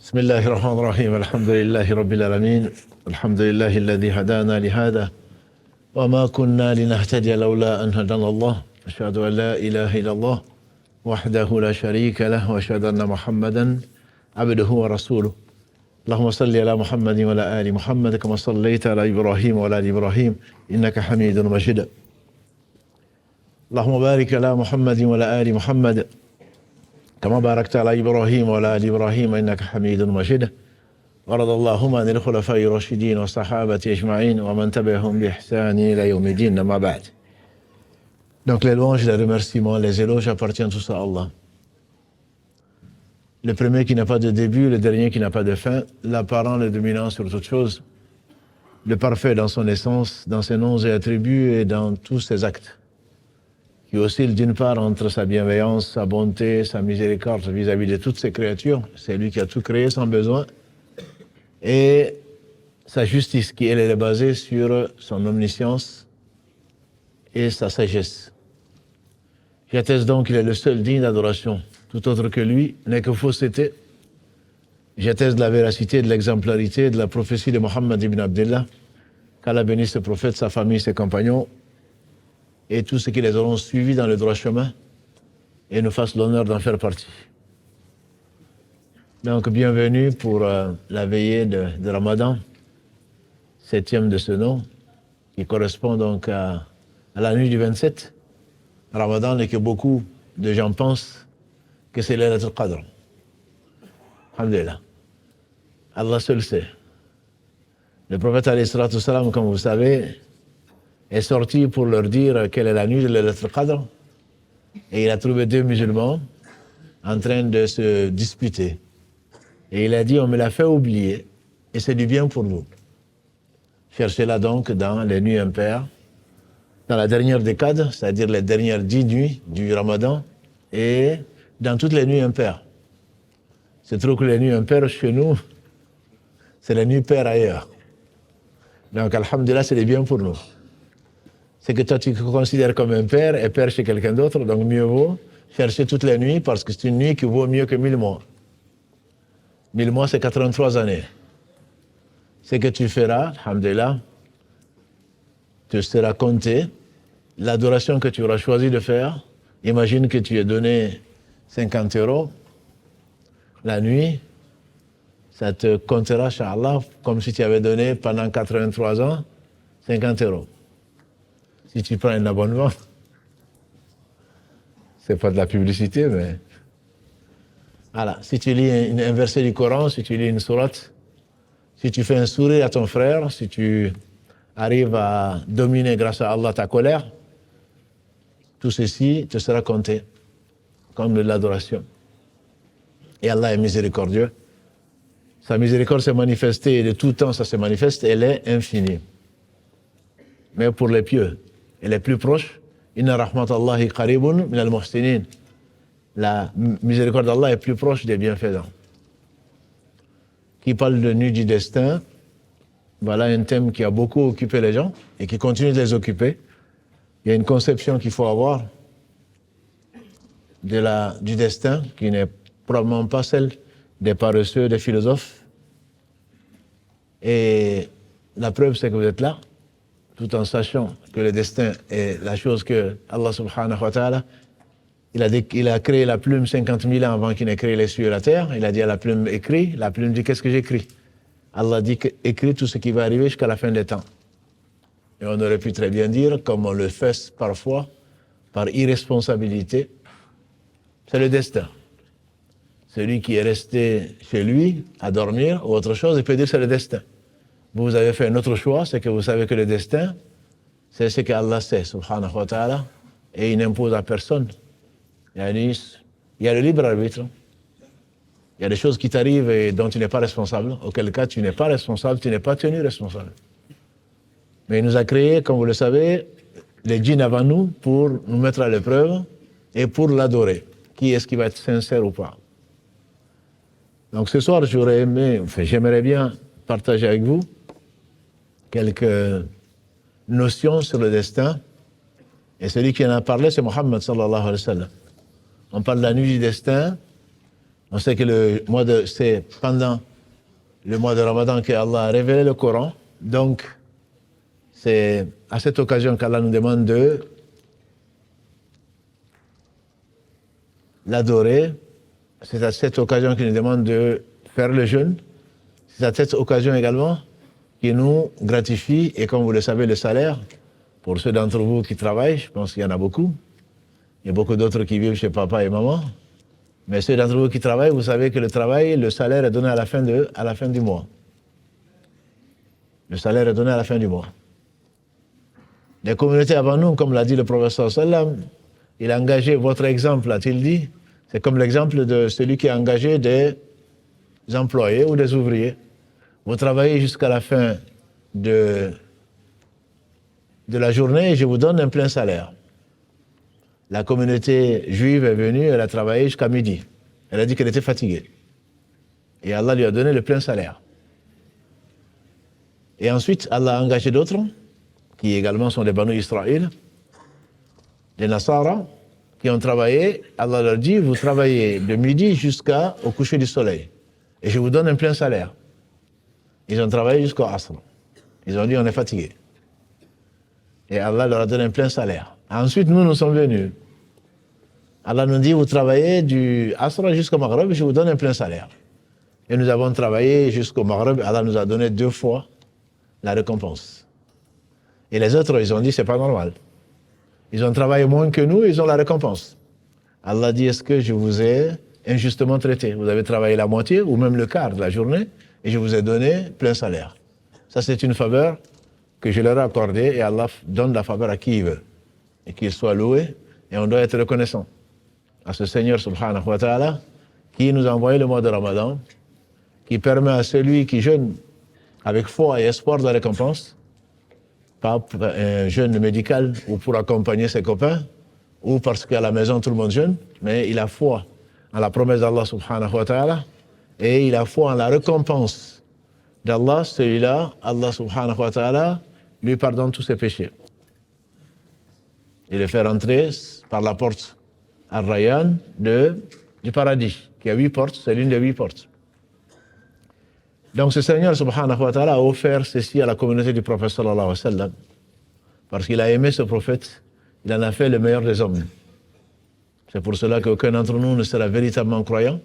بسم الله الرحمن الرحيم الحمد لله رب العالمين الحمد لله الذي هدانا لهذا وما كنا لنهتدي لولا أن هدانا الله أشهد أن لا إله إلا الله وحده لا شريك له وأشهد أن محمدا عبده ورسوله اللهم صل على محمد وعلى آل محمد كما صليت على إبراهيم وعلى آل إبراهيم إنك حميد مجيد اللهم بارك على محمد وعلى آل محمد كما باركت على إبراهيم وعلى آل إبراهيم إنك حميد مجيد ورضى اللهم عن الخلفاء الراشدين والصحابة أجمعين ومن تبعهم بإحسان إلى يوم الدين أما بعد. Donc les louanges, les remerciements, les éloges appartiennent tous à Allah. Le premier qui n'a pas de début, le dernier qui n'a pas de fin, l'apparent, le dominant sur toute chose, le parfait dans son essence, dans ses noms et attributs et dans tous ses actes, qui oscille d'une part entre sa bienveillance, sa bonté, sa miséricorde vis-à-vis de toutes ses créatures, c'est lui qui a tout créé sans besoin, et sa justice qui, elle, est basée sur son omniscience et sa sagesse. J'atteste donc qu'il est le seul digne d'adoration. Tout autre que lui n'est que fausseté. J'atteste de la véracité, de l'exemplarité, de la prophétie de Mohammed ibn Abdullah, qu'Allah bénisse ce prophète, sa famille, ses compagnons, et tous ceux qui les auront suivis dans le droit chemin, et nous fassent l'honneur d'en faire partie. Donc, bienvenue pour la veillée de Ramadan, 7e de ce nom, qui correspond donc à la nuit du 27. Ramadan et que beaucoup de gens pensent que c'est Laylatul Qadr. Alhamdulillah. Allah seul sait. Le prophète alayhi salatu wassalam, comme vous savez, est sorti pour leur dire quelle est la nuit de Laylatul Qadr, et il a trouvé deux musulmans en train de se disputer. Et il a dit, on me l'a fait oublier, et c'est du bien pour vous. Cherchez-la donc dans les nuits impaires, dans la dernière décade, c'est-à-dire les dernières 10 nuits du Ramadan, et dans toutes les nuits impaires. C'est trop que les nuits impaires chez nous, c'est les nuits paires ailleurs. Donc, alhamdulillah, c'est bien pour nous. C'est que toi, tu te considères comme un père et père chez quelqu'un d'autre, donc mieux vaut chercher toutes les nuits, parce que c'est une nuit qui vaut mieux que 1000 mois. 1000 mois, c'est 83 années. Ce que tu feras, alhamdulillah, te sera compté. L'adoration que tu auras choisi de faire, imagine que tu aies donné 50 € la nuit, ça te comptera, Inch'Allah, comme si tu avais donné pendant 83 ans 50 €. Si tu prends un abonnement, c'est pas de la publicité, mais voilà. Si tu lis un verset du Coran, si tu lis une sourate, si tu fais un sourire à ton frère, si tu arrives à dominer grâce à Allah ta colère, tout ceci te sera compté comme de l'adoration. Et Allah est miséricordieux. Sa miséricorde s'est manifestée, et de tout temps ça se manifeste, elle est infinie. Mais pour les pieux, elle est plus proche. Inna rahmatallahi qaribun min al-muhsinin. La miséricorde d'Allah est plus proche des bienfaisants. Qui parle de nuit du destin, voilà un thème qui a beaucoup occupé les gens et qui continue de les occuper. Il y a une conception qu'il faut avoir du destin qui n'est probablement pas celle des paresseux, des philosophes. Et la preuve, c'est que vous êtes là, tout en sachant que le destin est la chose que Allah subhanahu wa ta'ala, il a créé la plume 50 000 ans avant qu'il n'ait créé les cieux et la terre. Il a dit à la plume, écris. La plume dit, qu'est-ce que j'écris? Allah dit, écris tout ce qui va arriver jusqu'à la fin des temps. Et on aurait pu très bien dire, comme on le fait parfois, par irresponsabilité, c'est le destin. Celui qui est resté chez lui à dormir ou autre chose, il peut dire c'est le destin. Vous avez fait un autre choix, c'est que vous savez que le destin, c'est ce qu'Allah sait, subhanahu wa ta'ala, et il n'impose à personne. Il y a le libre arbitre. Il y a des choses qui t'arrivent et dont tu n'es pas responsable, auquel cas tu n'es pas responsable, tu n'es pas tenu responsable. Mais il nous a créés, comme vous le savez, les djinns avant nous pour nous mettre à l'épreuve et pour l'adorer. Qui est-ce qui va être sincère ou pas? Donc ce soir, j'aimerais bien partager avec vous quelques notions sur le destin. Et celui qui en a parlé, c'est Mohammed sallallahu alayhi wa sallam. On parle de la nuit du destin, On sait que c'est pendant le mois de Ramadan qu'Allah a révélé le Coran. Donc, c'est à cette occasion qu'Allah nous demande de l'adorer. C'est à cette occasion qu'il nous demande de faire le jeûne. C'est à cette occasion également qu'il nous gratifie. Et comme vous le savez, le salaire, pour ceux d'entre vous qui travaillent, je pense qu'il y en a beaucoup. Il y a beaucoup d'autres qui vivent chez papa et maman. Mais ceux d'entre vous qui travaillent, vous savez que le salaire est donné à la fin du mois. Le salaire est donné à la fin du mois. Les communautés avant nous, comme l'a dit le professeur sallam, il a engagé, votre exemple, a-t-il dit, c'est comme l'exemple de celui qui a engagé des employés ou des ouvriers. Vous travaillez jusqu'à la fin de la journée et je vous donne un plein salaire. La communauté juive est venue, elle a travaillé jusqu'à midi. Elle a dit qu'elle était fatiguée. Et Allah lui a donné le plein salaire. Et ensuite, Allah a engagé d'autres, qui également sont des Banu Israël, des Nasara, qui ont travaillé. Allah leur dit, vous travaillez de midi jusqu'au coucher du soleil. Et je vous donne un plein salaire. Ils ont travaillé jusqu'au Asr. Ils ont dit, on est fatigués. Et Allah leur a donné un plein salaire. Ensuite, nous sommes venus. Allah nous dit, vous travaillez du Asr jusqu'au Maghreb, je vous donne un plein salaire. Et nous avons travaillé jusqu'au Maghreb, Allah nous a donné 2 fois la récompense. Et les autres, ils ont dit, c'est pas normal. Ils ont travaillé moins que nous, ils ont la récompense. Allah dit, est-ce que je vous ai injustement traité? Vous avez travaillé la moitié ou même le quart de la journée et je vous ai donné plein salaire. Ça, c'est une faveur que je leur ai accordée et Allah donne la faveur à qui il veut. Et qu'il soit loué et on doit être reconnaissant à ce Seigneur subhanahu wa ta'ala qui nous a envoyé le mois de Ramadan, qui permet à celui qui jeûne avec foi et espoir de la récompense, pas un jeûne médical ou pour accompagner ses copains, ou parce qu'à la maison tout le monde jeûne, mais il a foi en la promesse d'Allah subhanahu wa ta'ala, et il a foi en la récompense d'Allah, celui-là, Allah subhanahu wa ta'ala, lui pardonne tous ses péchés. Il le fait rentrer par la porte Ar-Rayyan du paradis, qui a 8 portes, c'est l'une des 8 portes. Donc ce Seigneur subhanahu wa ta'ala a offert ceci à la communauté du prophète sallallahu alayhi wa sallam, parce qu'il a aimé ce prophète, il en a fait le meilleur des hommes. C'est pour cela qu'aucun d'entre nous ne sera véritablement croyant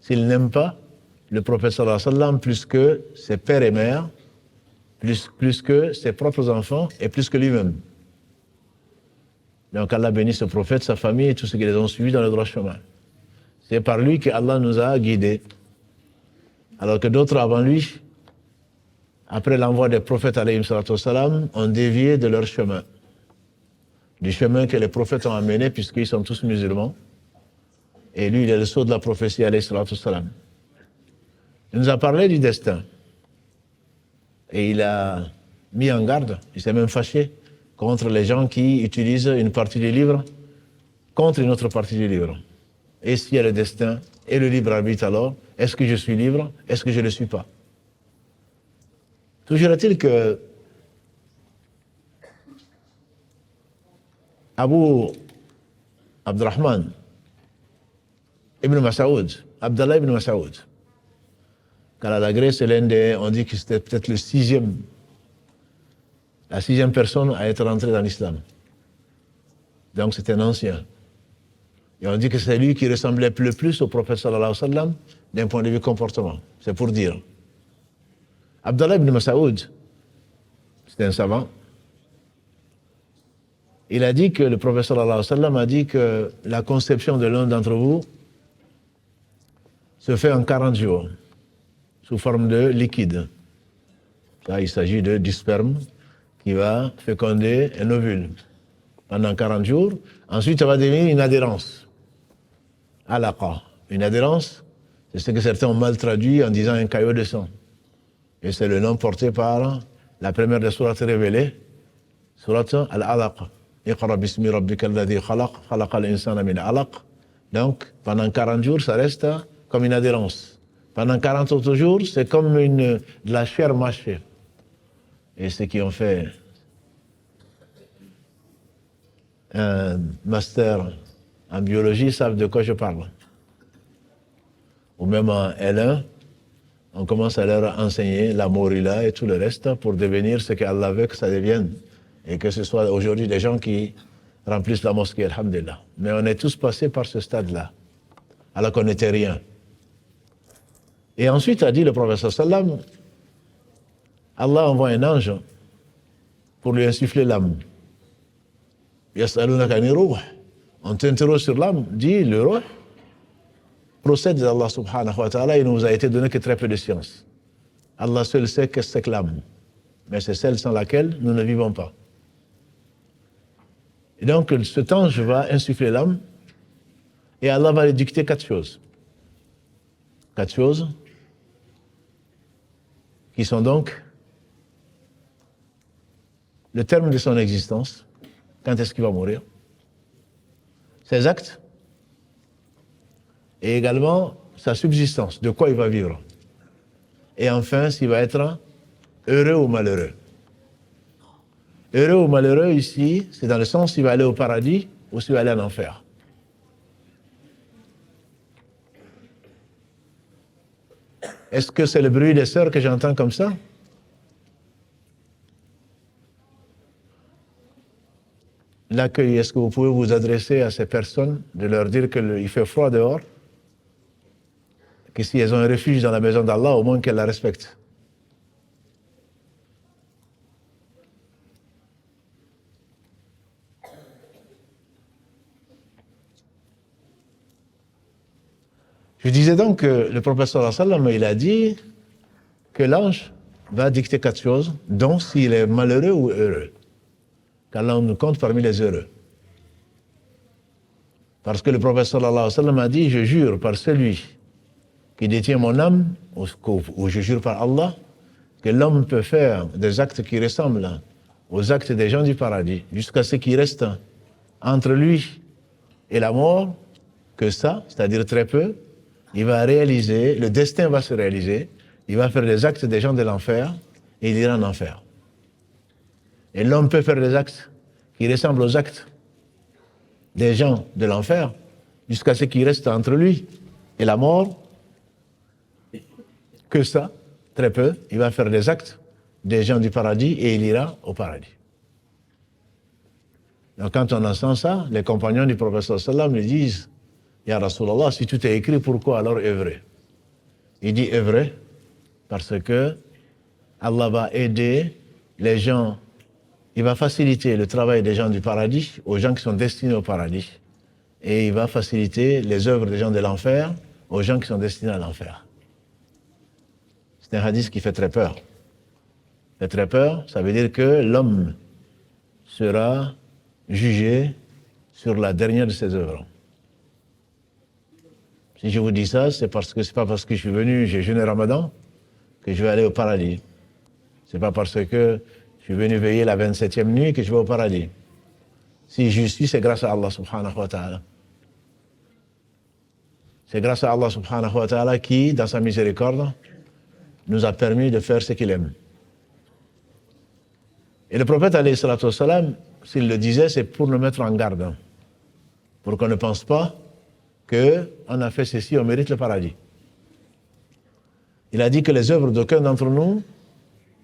s'il n'aime pas le prophète sallallahu alayhi wa sallam plus que ses pères et mères, plus que ses propres enfants et plus que lui-même. Donc Allah bénit ce prophète, sa famille et tous ceux qui les ont suivis dans le droit chemin. C'est par lui que Allah nous a guidés. Alors que d'autres avant lui, après l'envoi des prophètes alayhim salatu wassalam, ont dévié de leur chemin. Du chemin que les prophètes ont amené puisqu'ils sont tous musulmans. Et lui, il est le sceau de la prophétie alayhi salatu wassalam. Il nous a parlé du destin. Et il a mis en garde, il s'est même fâché contre les gens qui utilisent une partie du livre contre une autre partie du livre. Et s'il y a le destin et le libre arbitre alors, est-ce que je suis libre? Est-ce que je ne le suis pas? Toujours est-il que Abu Abdurrahman ibn Mas'oud, Abdallah ibn Mas'oud, Kaladagré, c'est l'un des, on dit que c'était peut-être la sixième personne à être entrée dans l'islam. Donc c'est un ancien. Et on dit que c'est lui qui ressemblait le plus au prophète sallallahu alayhi wa sallam d'un point de vue comportement. C'est pour dire. Abdallah ibn Mas'oud, c'était un savant. Il a dit que le prophète sallallahu alayhi wa sallam a dit que la conception de l'un d'entre vous se fait en 40 jours, sous forme de liquide. Là, il s'agit du sperme qui va féconder un ovule pendant 40 jours. Ensuite, ça va devenir une adhérence. Alaqa. Une adhérence, c'est ce que certains ont mal traduit en disant un caillot de sang. Et c'est le nom porté par la première des sourates révélées, sourate Al-Alaq. Iqra bismi rabbika alladhi khalaq, khalaqa al-insana min alaq. Donc, pendant 40 jours, ça reste comme une adhérence. Pendant 40 autres jours, c'est comme de la chair mâchée. Et ceux qui ont fait un master en biologie savent de quoi je parle. ou même en L1, on commence à leur enseigner la morila et tout le reste pour devenir ce qu'Allah veut que ça devienne. Et que ce soit aujourd'hui des gens qui remplissent la mosquée, alhamdulillah. Mais on est tous passés par ce stade-là, alors qu'on n'était rien. Et ensuite a dit le prophète sallam, Allah envoie un ange pour lui insuffler l'âme. Yas'alunaka ani ruh. On t'interroge sur l'âme, dit le ruh procède d'Allah subhanahu wa ta'ala, il ne nous a été donné que très peu de science. Allah seul sait qu'est-ce que c'est que l'âme. Mais c'est celle sans laquelle nous ne vivons pas. Et donc cet ange va insuffler l'âme et Allah va lui dicter 4 choses. 4 choses qui sont donc le terme de son existence, quand est-ce qu'il va mourir, ses actes, et également sa subsistance, de quoi il va vivre. Et enfin, s'il va être heureux ou malheureux. Heureux ou malheureux ici, c'est dans le sens s'il va aller au paradis ou s'il va aller en enfer. Est-ce que c'est le bruit des sœurs que j'entends comme ça? L'accueil, est-ce que vous pouvez vous adresser à ces personnes, de leur dire qu'il fait froid dehors, que si elles ont un refuge dans la maison d'Allah, au moins qu'elles la respectent. Je disais donc que le prophète sallallahu alayhi wa sallam, il a dit que l'ange va dicter 4 choses, dont s'il est malheureux ou heureux. Qu'Allah nous compte parmi les heureux. Parce que le prophète sallallahu alayhi wa sallam a dit, je jure par celui qui détient mon âme, ou je jure par Allah, que l'homme peut faire des actes qui ressemblent aux actes des gens du paradis, jusqu'à ce qui reste entre lui et la mort, que ça, c'est-à-dire très peu, il va réaliser, le destin va se réaliser, il va faire les actes des gens de l'enfer, et il ira en enfer. Et l'homme peut faire des actes qui ressemblent aux actes des gens de l'enfer, jusqu'à ce qui reste entre lui et la mort, que ça, très peu, il va faire des actes des gens du paradis et il ira au paradis. Donc quand on entend ça, les compagnons du prophète sallam lui disent, Ya Rasulallah, si tout est écrit, pourquoi alors œuvrer? Il dit œuvrer parce que Allah va aider les gens, il va faciliter le travail des gens du paradis aux gens qui sont destinés au paradis. Et il va faciliter les œuvres des gens de l'enfer aux gens qui sont destinés à l'enfer. C'est un hadith qui fait très peur. Fait très peur, ça veut dire que l'homme sera jugé sur la dernière de ses œuvres. Si je vous dis ça, c'est parce que c'est pas parce que je suis venu, j'ai jeûné Ramadan, que je vais aller au paradis. C'est pas parce que je suis venu veiller la 27e nuit que je vais au paradis. Si je suis, c'est grâce à Allah subhanahu wa ta'ala. C'est grâce à Allah subhanahu wa ta'ala qui, dans sa miséricorde, nous a permis de faire ce qu'il aime. Et le prophète, alayhi salatu wassalam, s'il le disait, c'est pour nous mettre en garde, pour qu'on ne pense pas qu'on a fait ceci, on mérite le paradis. Il a dit que les œuvres d'aucun d'entre nous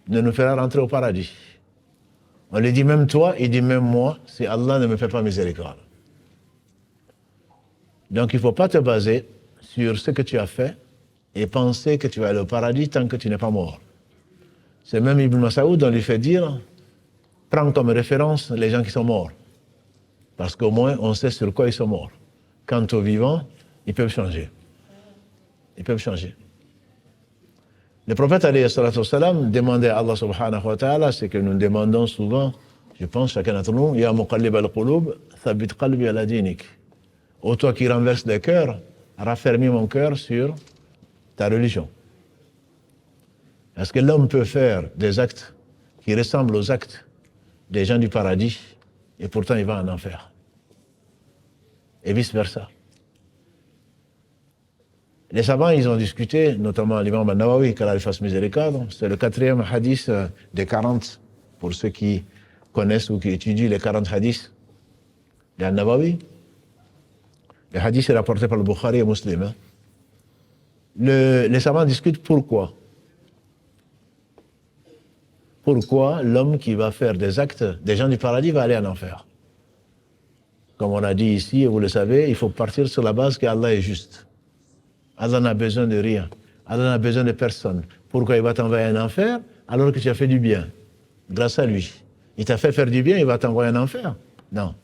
ne nous fera rentrer au paradis. On lui dit même toi, il dit même moi, si Allah ne me fait pas miséricorde. Donc il ne faut pas te baser sur ce que tu as fait et penser que tu vas aller au paradis tant que tu n'es pas mort. C'est même Ibn Mas'ud, on lui fait dire, prends comme référence les gens qui sont morts. Parce qu'au moins, on sait sur quoi ils sont morts. Quant aux vivants, ils peuvent changer. Ils peuvent changer. Le prophète, alayhi salatu wassalam, demandait à Allah subhanahu wa ta'ala, c'est que nous demandons souvent, je pense, chacun d'entre nous, Ya muqallib al-qulub, thabit qalbi ala dinik. Ô toi qui renverse les cœurs, raffermis mon cœur sur ta religion. Est-ce que l'homme peut faire des actes qui ressemblent aux actes des gens du paradis et pourtant il va en enfer? Et vice-versa. Les savants, ils ont discuté, notamment l'imam al-Nawawi, qu'Allah lui fasse miséricorde. C'est le 4e hadith des 40, pour ceux qui connaissent ou qui étudient les 40 hadiths de al-Nawawi. Le hadith est rapporté par le Bukhari et Muslim. Les savants discutent pourquoi. Pourquoi l'homme qui va faire des actes des gens du paradis va aller en enfer? Comme on a dit ici, et vous le savez, il faut partir sur la base qu'Allah est juste. Allah n'a besoin de rien. Allah n'a besoin de personne. Pourquoi il va t'envoyer en enfer alors que tu as fait du bien? Grâce à lui. Il t'a fait faire du bien, il va t'envoyer en enfer? Non.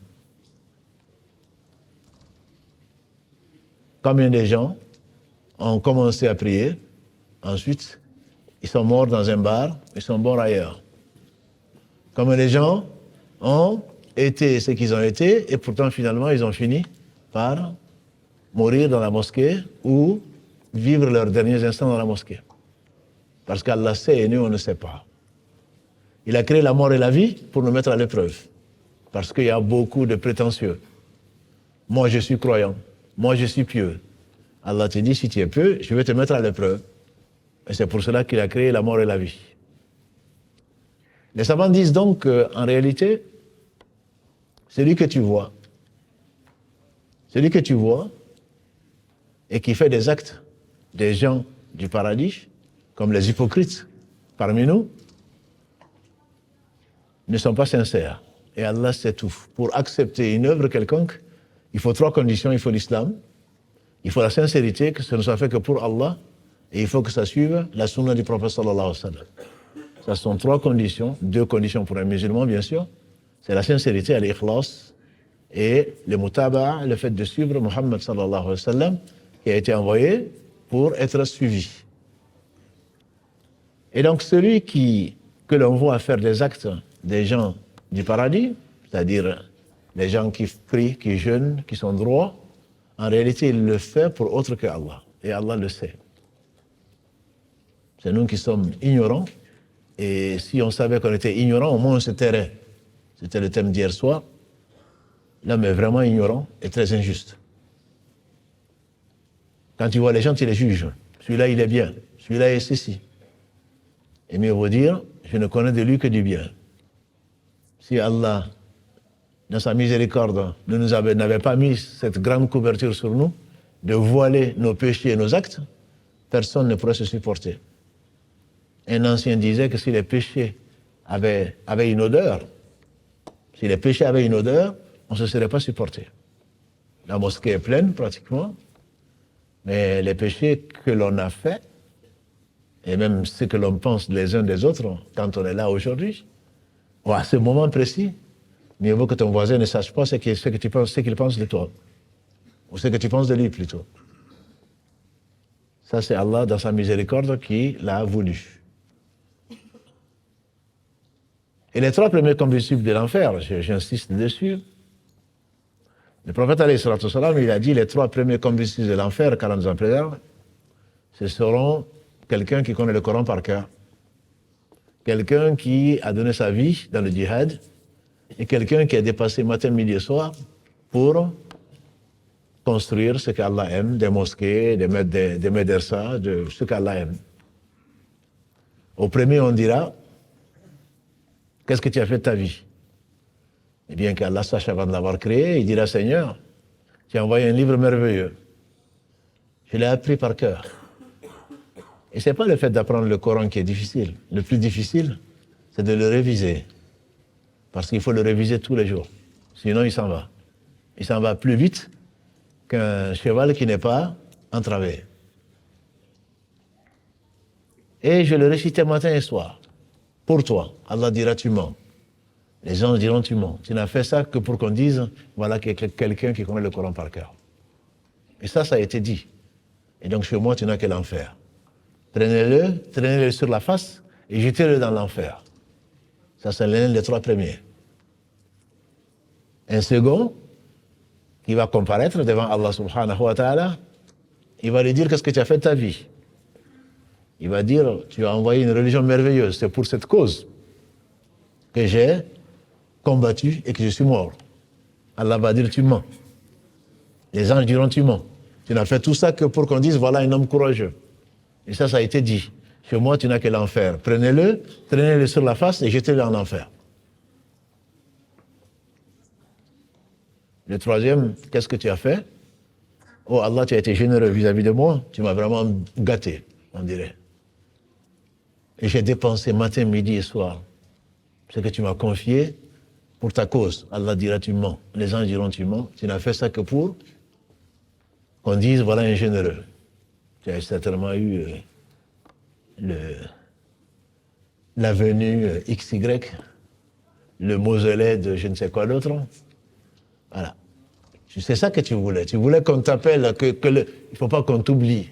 Combien de gens ont commencé à prier, ensuite, ils sont morts dans un bar, ils sont morts ailleurs. Combien de gens ont été ce qu'ils ont été, et pourtant, finalement, ils ont fini par mourir dans la mosquée ou vivre leurs derniers instants dans la mosquée. Parce qu'Allah sait et nous, on ne sait pas. Il a créé la mort et la vie pour nous mettre à l'épreuve. Parce qu'il y a beaucoup de prétentieux. Moi, je suis croyant. Moi, je suis pieux. Allah te dit, si tu es pieux, je vais te mettre à l'épreuve. Et c'est pour cela qu'il a créé la mort et la vie. Les savants disent donc qu'en réalité, celui que tu vois et qui fait des actes des gens du paradis, comme les hypocrites parmi nous, ne sont pas sincères. Et Allah sait tout. Pour accepter une œuvre quelconque, il faut 3 conditions. Il faut l'islam, il faut la sincérité, que ce ne soit fait que pour Allah, et il faut que ça suive la sunna du prophète sallallahu alayhi wa sallam. Ça sont 3 conditions, 2 conditions pour un musulman, bien sûr. C'est la sincérité, l'ikhlas, et le mutaba', le fait de suivre Muhammad sallallahu alayhi wa sallam, qui a été envoyé pour être suivi. Et donc celui que l'on voit faire des actes des gens du paradis, c'est-à-dire les gens qui prient, qui jeûnent, qui sont droits, en réalité il le fait pour autre que Allah. Et Allah le sait. C'est nous qui sommes ignorants, et si on savait qu'on était ignorants, au moins on se tairait. C'était le thème d'hier soir. L'homme est vraiment ignorant et très injuste. Quand tu vois les gens, tu les juges. Celui-là, il est bien. Celui-là est ceci. Et mieux vaut dire, je ne connais de lui que du bien. Si Allah, dans sa miséricorde, n'avait pas mis cette grande couverture sur nous, de voiler nos péchés et nos actes, personne ne pourrait se supporter. Un ancien disait que si les péchés avaient une odeur, on ne se serait pas supporté. La mosquée est pleine pratiquement, mais les péchés que l'on a faits, et même ce que l'on pense les uns des autres, quand on est là aujourd'hui, ou à ce moment précis, mieux vaut que ton voisin ne sache pas ce qu'il pense de toi, ou ce que tu penses de lui plutôt. Ça, c'est Allah, dans sa miséricorde, qui l'a voulu. Et les 3 premiers combustibles de l'enfer, j'insiste dessus, le prophète alayhi salatu wa salam, il a dit les 3 premiers combustibles de l'enfer, qu'Allah nous en préserve, ce seront quelqu'un qui connaît le Coran par cœur, quelqu'un qui a donné sa vie dans le djihad, et quelqu'un qui a dépassé matin, midi et soir pour construire ce qu'Allah aime, des mosquées, des médersas, de ce qu'Allah aime. Au premier, on dira, qu'est-ce que tu as fait de ta vie? Eh bien, qu'Allah sache avant de l'avoir créé, il dira, Seigneur, tu as envoyé un livre merveilleux. Je l'ai appris par cœur. Et ce n'est pas le fait d'apprendre le Coran qui est difficile. Le plus difficile, c'est de le réviser. Parce qu'il faut le réviser tous les jours. Sinon, il s'en va. Il s'en va plus vite qu'un cheval qui n'est pas entravé. Et je le récitais matin et soir. Pour toi. Allah dira, tu mens. Les gens diront, tu mens. Tu n'as fait ça que pour qu'on dise, voilà quelqu'un qui connaît le Coran par cœur. Et ça a été dit. Et donc, chez moi, tu n'as que l'enfer. Traînez-le sur la face et jetez-le dans l'enfer. Ça, c'est l'un des 3 premiers. Un second, qui va comparaître devant Allah subhanahu wa ta'ala, il va lui dire, qu'est-ce que tu as fait de ta vie? Il va dire, tu as envoyé une religion merveilleuse, c'est pour cette cause que j'ai combattu et que je suis mort. Allah va dire, tu mens. Les anges diront, tu mens. Tu n'as fait tout ça que pour qu'on dise, voilà un homme courageux. Et ça a été dit. Chez moi, tu n'as que l'enfer. Prenez-le, traînez-le sur la face et jetez-le en enfer. Le 3e, qu'est-ce que tu as fait? Oh Allah, tu as été généreux vis-à-vis de moi, tu m'as vraiment gâté, on dirait. Et j'ai dépensé matin, midi et soir ce que tu m'as confié pour ta cause. Allah dira tu mens. Les gens diront tu mens. Tu n'as fait ça que pour qu'on dise voilà un généreux. Tu as certainement eu l'avenue XY, le mausolée de je ne sais quoi d'autre. Voilà. C'est ça que tu voulais. Tu voulais qu'on t'appelle, il ne faut pas qu'on t'oublie.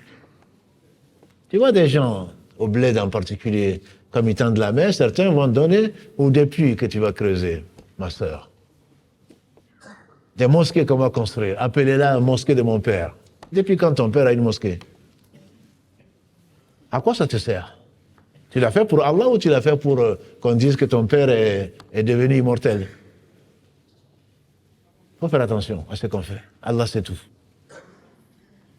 Tu vois des gens, au bled en particulier, comme ils tendent la main, certains vont donner ou des puits que tu vas creuser, ma sœur. Des mosquées qu'on va construire. Appelez-la la mosquée de mon père. Depuis quand ton père a une mosquée? À quoi ça te sert? Tu l'as fait pour Allah ou tu l'as fait pour qu'on dise que ton père est devenu immortel? Il faut faire attention à ce qu'on fait. Allah sait tout.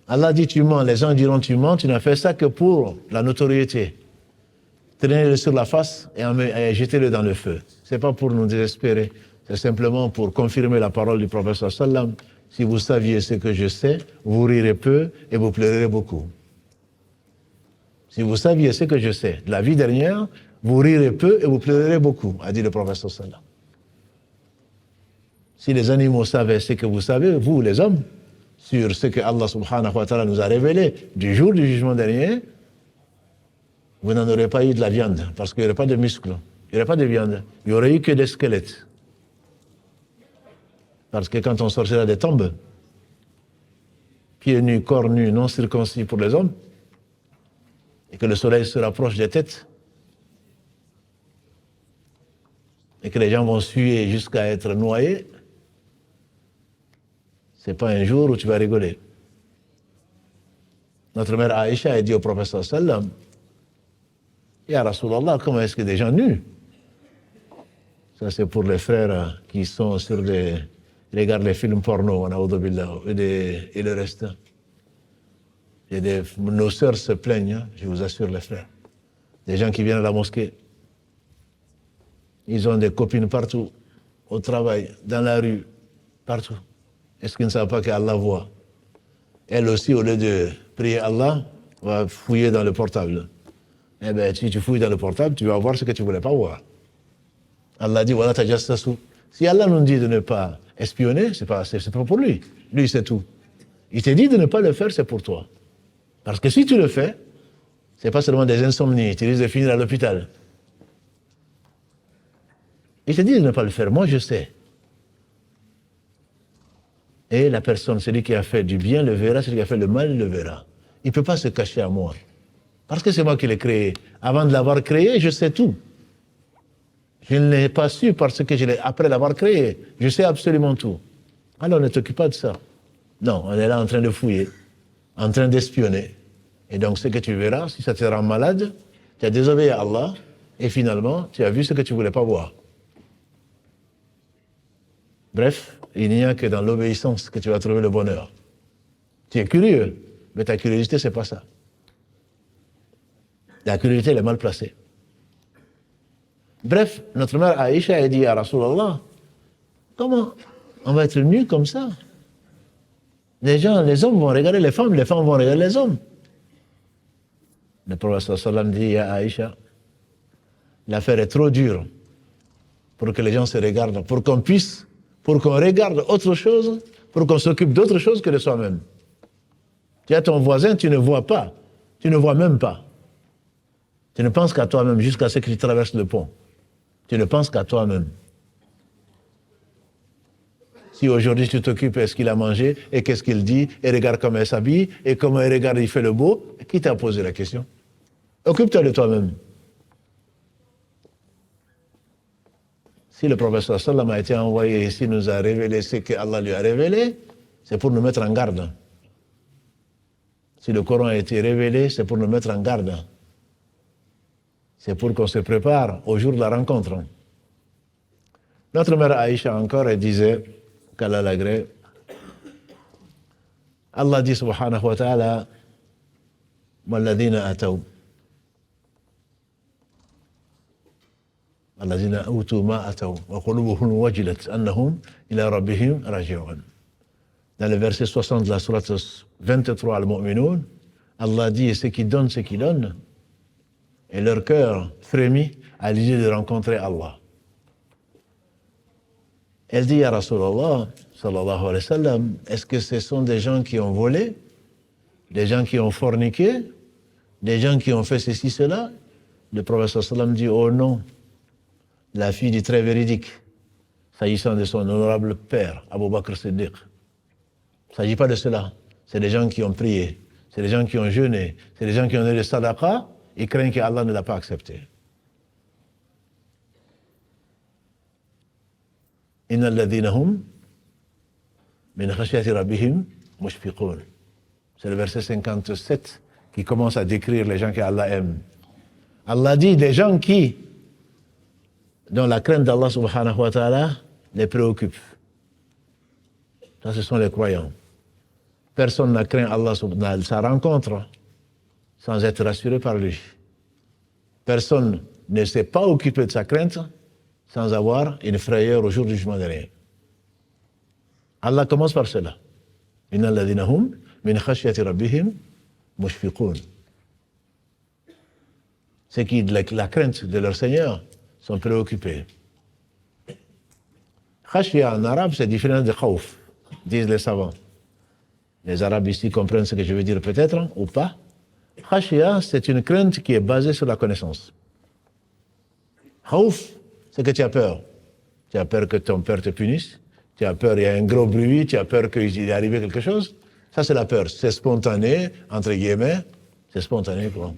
Allah dit tu mens, les gens diront tu mens, tu n'as fait ça que pour la notoriété. Traînez-le sur la face et jetez-le dans le feu. Ce n'est pas pour nous désespérer, c'est simplement pour confirmer la parole du prophète sallam. Si vous saviez ce que je sais, vous rirez peu et vous pleurerez beaucoup. Si vous saviez ce que je sais de la vie dernière, vous rirez peu et vous pleurerez beaucoup, a dit le prophète sallam. Si les animaux savaient ce que vous savez, vous les hommes, sur ce que Allah subhanahu wa ta'ala nous a révélé du jour du jugement dernier, vous n'en aurez pas eu de la viande, parce qu'il n'y aurait pas de muscles, il n'y aurait pas de viande, il n'y aurait eu que des squelettes. Parce que quand on sortira des tombes, pieds nus, corps nus, non circoncis pour les hommes, et que le soleil se rapproche des têtes, et que les gens vont suer jusqu'à être noyés, c'est pas un jour où tu vas rigoler. Notre mère Aïcha a dit au prophète sallam, Ya Rasulallah, comment est-ce que des gens nus? Ça c'est pour les frères qui sont sur des... Ils regardent les films porno, on a et le reste. Nos sœurs se plaignent, je vous assure les frères. Des gens qui viennent à la mosquée, ils ont des copines partout, au travail, dans la rue, partout. Est-ce qu'ils ne savent pas qu'Allah voit? Elle aussi, au lieu de prier Allah, va fouiller dans le portable. Eh bien, si tu fouilles dans le portable, tu vas voir ce que tu ne voulais pas voir. Allah dit, voilà, tajassasu. Si Allah nous dit de ne pas espionner, c'est pas pour lui. Lui, c'est tout. Il t'a dit de ne pas le faire, c'est pour toi. Parce que si tu le fais, c'est pas seulement des insomnies, tu risques de finir à l'hôpital. Il t'a dit de ne pas le faire, moi je sais. Et la personne, celui qui a fait du bien le verra, celui qui a fait le mal le verra. Il ne peut pas se cacher à moi. Parce que c'est moi qui l'ai créé. Avant de l'avoir créé, je sais tout. Je ne l'ai pas su parce que après l'avoir créé, je sais absolument tout. Alors ne t'occupe pas de ça. Non, on est là en train de fouiller, en train d'espionner. Et donc ce que tu verras, si ça te rend malade, tu as désobéi à Allah et finalement, tu as vu ce que tu ne voulais pas voir. Bref, il n'y a que dans l'obéissance que tu vas trouver le bonheur. Tu es curieux, mais ta curiosité, c'est pas ça. La curiosité, elle est mal placée. Bref, notre mère Aïcha a dit à Rasulallah, comment on va être nus comme ça? Les hommes vont regarder les femmes vont regarder les hommes. Le prophète sallam dit à Aïcha, l'affaire est trop dure pour que les gens se regardent, pour qu'on regarde autre chose, pour qu'on s'occupe d'autre chose que de soi-même. Tu as ton voisin, tu ne vois pas, tu ne vois même pas. Tu ne penses qu'à toi-même jusqu'à ce que tu traverses le pont. Tu ne penses qu'à toi-même. Si aujourd'hui tu t'occupes, est-ce qu'il a mangé, et qu'est-ce qu'il dit, et regarde comment il s'habille, et comment il regarde, il fait le beau, qui t'a posé la question? Occupe-toi de toi-même. Si le prophète sallam a été envoyé ici, nous a révélé ce qu'Allah lui a révélé, c'est pour nous mettre en garde. Si le Coran a été révélé, c'est pour nous mettre en garde. C'est pour qu'on se prépare au jour de la rencontre. Notre mère Aïcha encore, elle disait, qu'Allah l'agrée, Allah dit subhanahu wa ta'ala, وَالَّذِينَ أَتَوْا الذين أوتوا ما أتوا وقلوبهم وجلت أنهم إلى ربهم راجعون. Dans le verset 60 de la sourate 23 Al-Mu'minun, Allah dit, et ceux qui donnent, ceux qui donnent, et leur cœur frémit à l'idée de rencontrer Allah. Elle dit, Ya Rasulallah, sallallahu alayhi wa sallam, est-ce que ce sont des gens qui ont volé, des gens qui ont forniqué, des gens qui ont fait ceci, cela? Le prophète sallallahu alayhi wa sallam dit, oh non, la fille dit très véridique, s'agissant de son honorable père, Abu Bakr Siddiq. Il ne s'agit pas de cela. C'est des gens qui ont prié, c'est des gens qui ont jeûné, c'est des gens qui ont donné le sadaqa, ils craignent qu'Allah ne l'a pas accepté. Inna alladhina hum min khashyati rabbihim mushfiqun. C'est le verset 57 qui commence à décrire les gens qu'Allah aime. Allah dit des gens dont la crainte d'Allah subhanahu wa ta'ala les préoccupe. Ça, ce sont les croyants. Personne n'a craint Allah subhanahu sa rencontre sans être rassuré par lui. Personne ne s'est pas occupé de sa crainte sans avoir une frayeur au jour du jugement dernier. Allah commence par cela. Inna alladhina hum min khashyati rabbihim mushfiqun. Ceux qui, de la crainte de leur Seigneur, sont préoccupés. Khashya en arabe, c'est différent de khawf, disent les savants. Les Arabes ici comprennent ce que je veux dire peut-être, ou pas. Khashya, c'est une crainte qui est basée sur la connaissance. Khawf, c'est que tu as peur. Tu as peur que ton père te punisse, tu as peur, il y a un gros bruit, tu as peur qu'il est arrivé quelque chose. Ça, c'est la peur. C'est spontané, entre guillemets. C'est spontané, quoi.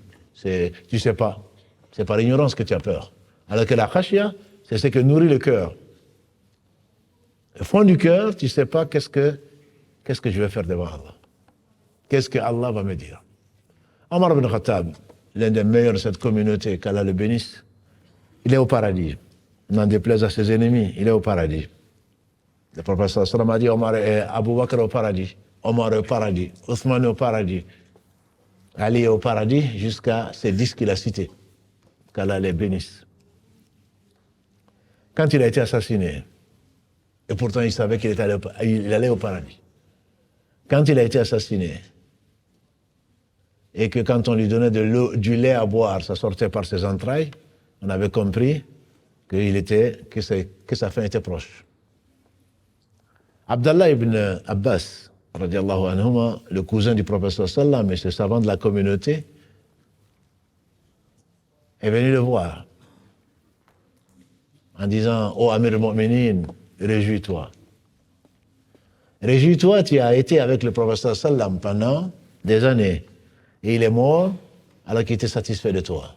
Tu sais pas. C'est par ignorance que tu as peur. Alors que la khashya, c'est ce que nourrit le cœur. Au fond du cœur, tu ne sais pas qu'est-ce que je vais faire devant Allah. Qu'est-ce que Allah va me dire. Omar ibn Khattab, l'un des meilleurs de cette communauté, qu'Allah le bénisse, il est au paradis. N'en déplaise à ses ennemis, il est au paradis. Le prophète sallallahu alayhi wa sallam a dit, Omar est Abu Bakr au paradis, Omar est au paradis, Othman est au paradis, Ali est au paradis, jusqu'à ces 10 qu'il a cités. Qu'Allah les bénisse. Quand il a été assassiné, et pourtant il savait qu'il allait au paradis. Quand il a été assassiné, et que quand on lui donnait du lait à boire, ça sortait par ses entrailles, on avait compris que sa fin était proche. Abdallah ibn Abbas, radiallahu anhuma, le cousin du prophète sallam et ce savant de la communauté, est venu le voir en disant, oh Amir al-Mu'minin, réjouis-toi. Réjouis-toi, tu as été avec le prophète sallam pendant des années et il est mort alors qu'il était satisfait de toi.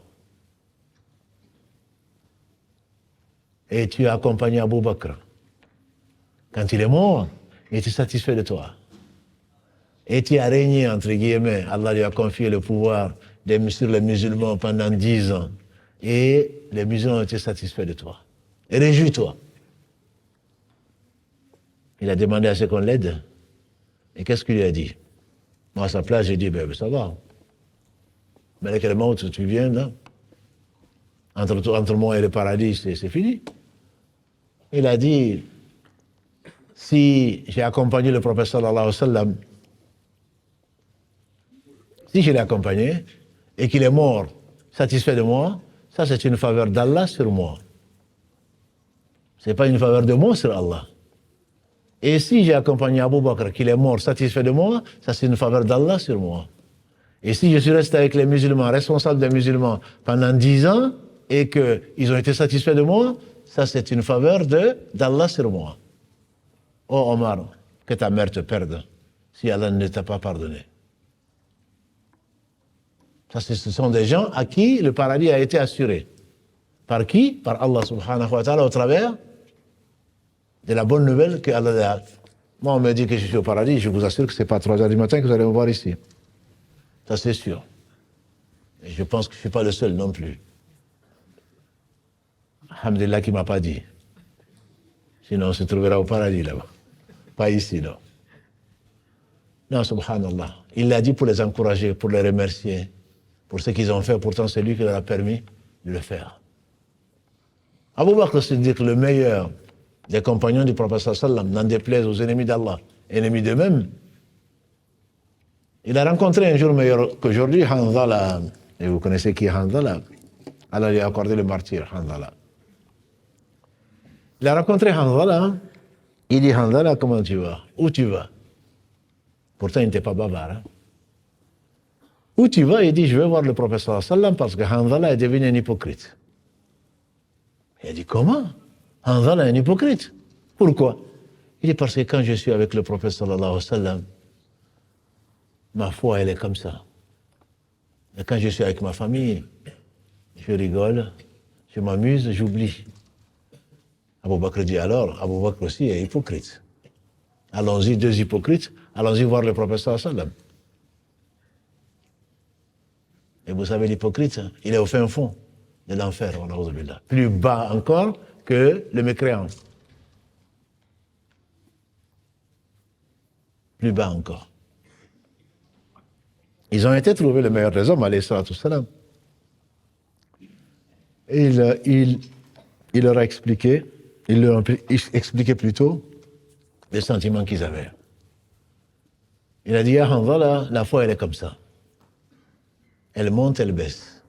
Et tu as accompagné Abu Bakr. Quand il est mort, il était satisfait de toi. Et tu as régné, entre guillemets, Allah lui a confié le pouvoir sur les musulmans pendant 10 ans. Et les musulmans ont été satisfaits de toi. Et réjouis-toi. Il a demandé à ce qu'on l'aide. Et qu'est-ce qu'il lui a dit? Moi, à sa place, j'ai dit, ben ça va. Mais à quel moment tu viens, là? Entre moi et le paradis, c'est fini. Il a dit, si j'ai accompagné le prophète sallallahu alayhi wa sallam, si je l'ai accompagné et qu'il est mort satisfait de moi, ça c'est une faveur d'Allah sur moi. Ce n'est pas une faveur de moi sur Allah. Et si j'ai accompagné Abu Bakr, qu'il est mort satisfait de moi, ça c'est une faveur d'Allah sur moi. Et si je suis resté avec les musulmans, responsable des musulmans, pendant 10 ans, et qu'ils ont été satisfaits de moi, ça c'est une faveur d'Allah sur moi. Oh Omar, que ta mère te perde, si Allah ne t'a pas pardonné. Ça, ce sont des gens à qui le paradis a été assuré. Par qui? Par Allah subhanahu wa ta'ala, au travers de la bonne nouvelle que Allah a. Moi, on me dit que je suis au paradis, je vous assure que ce n'est pas à 3h du matin que vous allez me voir ici. Ça, c'est sûr. Et je pense que je ne suis pas le seul non plus. Alhamdulillah qui ne m'a pas dit. Sinon, on se trouvera au paradis là-bas. Pas ici, non. Non, subhanallah. Il l'a dit pour les encourager, pour les remercier, pour ce qu'ils ont fait. Pourtant, c'est lui qui leur a permis de le faire. Abu Bakr Siddiq, le meilleur des compagnons du prophète sallam, n'en déplaise aux ennemis d'Allah ennemis d'eux-mêmes. Il a rencontré un jour meilleur qu'aujourd'hui Hanzala, et vous connaissez qui est Hanzala. Allah lui a accordé le martyr, Hanzala. Il a rencontré Hanzala, il dit Hanzala, comment tu vas? Où tu vas? Pourtant, il n'était pas bavard. Hein? Où tu vas? Il dit, je vais voir le prophète sallam parce que Hanzala est devenu un hypocrite. Il a dit, comment? Hanzala est un hypocrite. Pourquoi? Il dit, parce que quand je suis avec le prophète sallallahu alayhi wa sallam, ma foi, elle est comme ça. Et quand je suis avec ma famille, je rigole, je m'amuse, j'oublie. Abou Bakr dit alors, Abou Bakr aussi est hypocrite. Allons-y, deux hypocrites, allons-y voir le prophète sallallahu alayhi wa sallam. Et vous savez, l'hypocrite, il est au fin fond de l'enfer, plus bas encore que le mécréant. Plus bas encore. Ils ont été trouvés le meilleur des hommes, alayhi salatu salam. Et il leur a expliqué, plutôt les sentiments qu'ils avaient. Il a dit, ah, voilà, la foi, elle est comme ça. Elle monte, elle baisse.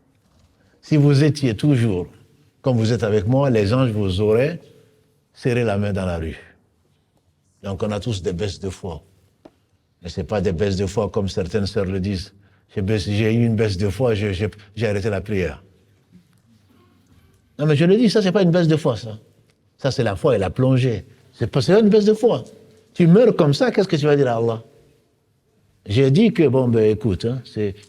Si vous étiez toujours, comme vous êtes avec moi, les anges vous auraient serré la main dans la rue. Donc on a tous des baisses de foi. Mais ce n'est pas des baisses de foi comme certaines sœurs le disent. J'ai eu une baisse de foi, j'ai arrêté la prière. Non mais je le dis, ça c'est pas une baisse de foi, ça. Ça c'est la foi, elle a plongé. C'est pas une baisse de foi. Tu meurs comme ça, qu'est-ce que tu vas dire à Allah? J'ai dit que, bon, ben écoute, hein,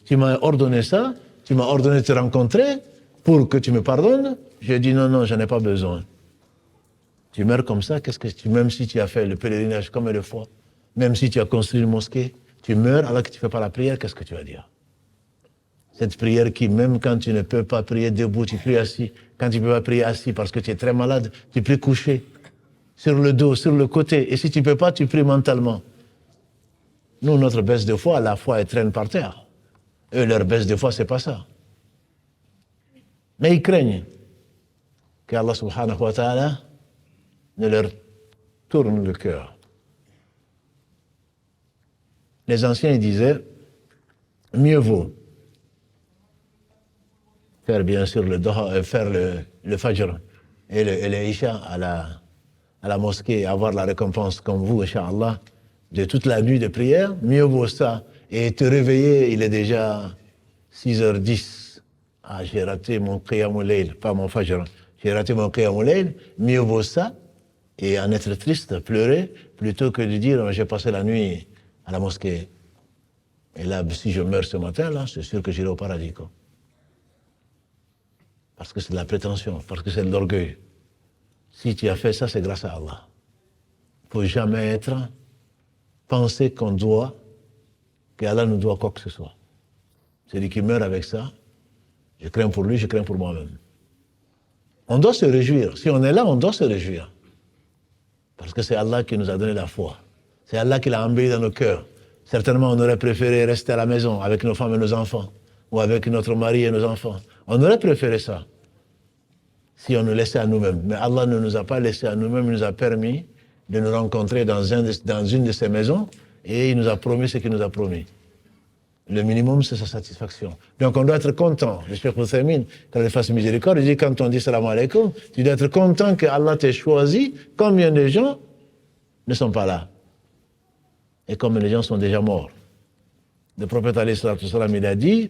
tu m'as ordonné ça, tu m'as ordonné de te rencontrer pour que tu me pardonnes. J'ai dit non, j'en ai pas besoin. Tu meurs comme ça, même si tu as fait le pèlerinage combien de fois, même si tu as construit une mosquée, tu meurs alors que tu ne fais pas la prière, qu'est-ce que tu vas dire? Cette prière qui, même quand tu ne peux pas prier debout, tu pries assis. Quand tu ne peux pas prier assis parce que tu es très malade, tu pries couché, sur le dos, sur le côté. Et si tu ne peux pas, tu pries mentalement. Nous, notre baisse de foi, la foi, elle traîne par terre. Eux, leur baisse de foi, c'est pas ça. Mais ils craignent qu'Allah subhanahu wa ta'ala ne leur tourne le cœur. Les anciens, ils disaient, mieux vaut faire bien sûr faire le Fajr et le Isha à la mosquée et avoir la récompense comme vous, Inch'Allah, de toute la nuit de prière, mieux vaut ça. Et te réveiller, il est déjà 6h10. Ah, j'ai raté mon Qiyamul Layl, pas mon Fajr. J'ai raté mon Qiyamul Layl, mieux vaut ça, et en être triste, pleurer, plutôt que de dire, j'ai passé la nuit à la mosquée. Et là, si je meurs ce matin, là, c'est sûr que j'irai au paradis, quoi. Parce que c'est de la prétention, parce que c'est de l'orgueil. Si tu as fait ça, c'est grâce à Allah. Il ne faut jamais penser qu'Allah nous doit quoi que ce soit. Celui qui meurt avec ça, je crains pour lui, je crains pour moi-même. On doit se réjouir. Si on est là, on doit se réjouir. Parce que c'est Allah qui nous a donné la foi. C'est Allah qui l'a embelli dans nos cœurs. Certainement, on aurait préféré rester à la maison avec nos femmes et nos enfants, ou avec notre mari et nos enfants. On aurait préféré ça, si on nous laissait à nous-mêmes. Mais Allah ne nous a pas laissés à nous-mêmes, il nous a permis de nous rencontrer dans une de ces maisons, et il nous a promis ce qu'il nous a promis. Le minimum, c'est sa satisfaction. Donc on doit être content. Le Cheikh Ousseymine, quand il fasse miséricorde, il dit, quand on dit salam alaikum, tu dois être content que Allah t'ait choisi. Combien de gens ne sont pas là? Et combien de gens sont déjà morts? Le prophète alayhi salatu salam, il a dit,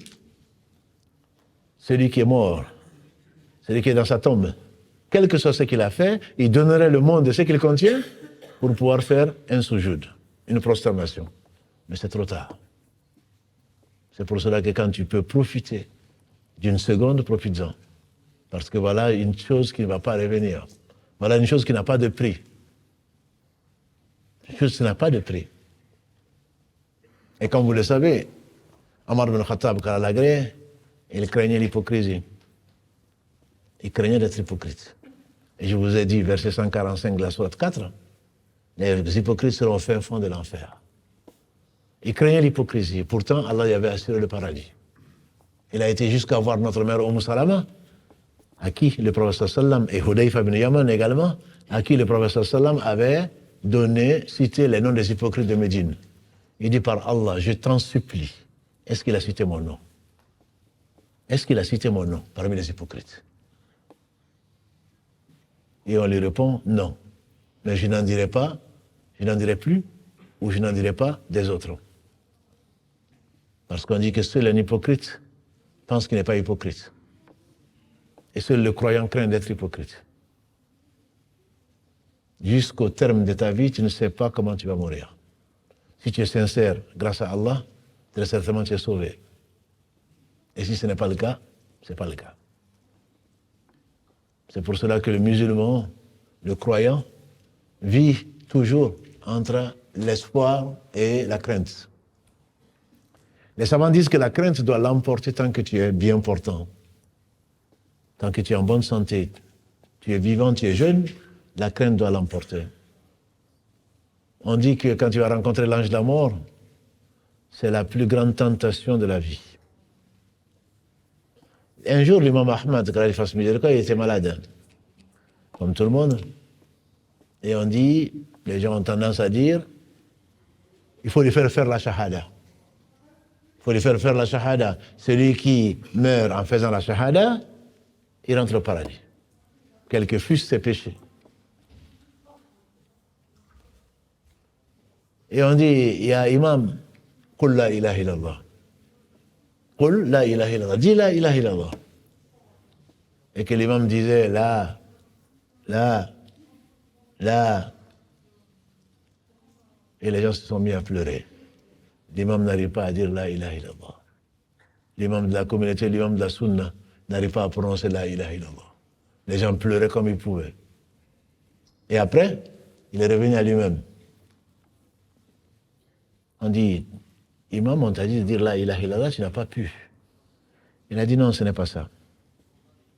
celui qui est mort, celui qui est dans sa tombe, quel que soit ce qu'il a fait, il donnerait le monde de ce qu'il contient pour pouvoir faire un soujoud, une prosternation. Mais c'est trop tard. C'est pour cela que quand tu peux profiter d'une seconde, profites-en. Parce que voilà une chose qui ne va pas revenir. Voilà une chose qui n'a pas de prix. Une chose qui n'a pas de prix. Et comme vous le savez, Omar ibn Khattab, quand il a agré, il craignait l'hypocrisie. Il craignait d'être hypocrite. Et je vous ai dit, verset 145 de la sourate 4, les hypocrites seront au fin fond de l'enfer. Il craignait l'hypocrisie. Pourtant, Allah y avait assuré le paradis. Il a été jusqu'à voir notre mère Salama, à qui le prophète sallam, et Hudayfa ibn Yaman également, à qui le prophète sallam avait citer les noms des hypocrites de Médine. Il dit par Allah, je t'en supplie. Est-ce qu'il a cité mon nom? Est-ce qu'il a cité mon nom parmi les hypocrites? Et on lui répond non. Mais je n'en dirai pas, je n'en dirai plus, ou je n'en dirai pas des autres. Parce qu'on dit que seul un hypocrite pense qu'il n'est pas hypocrite. Et seul le croyant craint d'être hypocrite. Jusqu'au terme de ta vie, tu ne sais pas comment tu vas mourir. Si tu es sincère, grâce à Allah, très certainement tu es sauvé. Et si ce n'est pas le cas, ce n'est pas le cas. C'est pour cela que le musulman, le croyant, vit toujours entre l'espoir et la crainte. Les savants disent que la crainte doit l'emporter tant que tu es bien portant. Tant que tu es en bonne santé, tu es vivant, tu es jeune, la crainte doit l'emporter. On dit que quand tu vas rencontrer l'ange de la mort, c'est la plus grande tentation de la vie. Un jour, l'imam Ahmad, il était malade, comme tout le monde. Et on dit, les gens ont tendance à dire, il faut lui faire la shahada. Il faut lui faire la shahada. Celui qui meurt en faisant la shahada, il rentre au paradis. Quels que fussent ses péchés. Et on dit, ya imam, qul la ilaha illallah. Qul la ilaha illallah. Dis la ilaha illallah. Et que l'imam disait, la. Et les gens se sont mis à pleurer. L'imam n'arrive pas à dire la ilaha illallah. L'imam de la communauté, l'imam de la sunna, n'arrive pas à prononcer la ilaha illallah. Les gens pleuraient comme ils pouvaient. Et après, il est revenu à lui-même. On dit, imam, on t'a dit de dire la ilaha illallah, tu n'as pas pu. Il a dit non, ce n'est pas ça.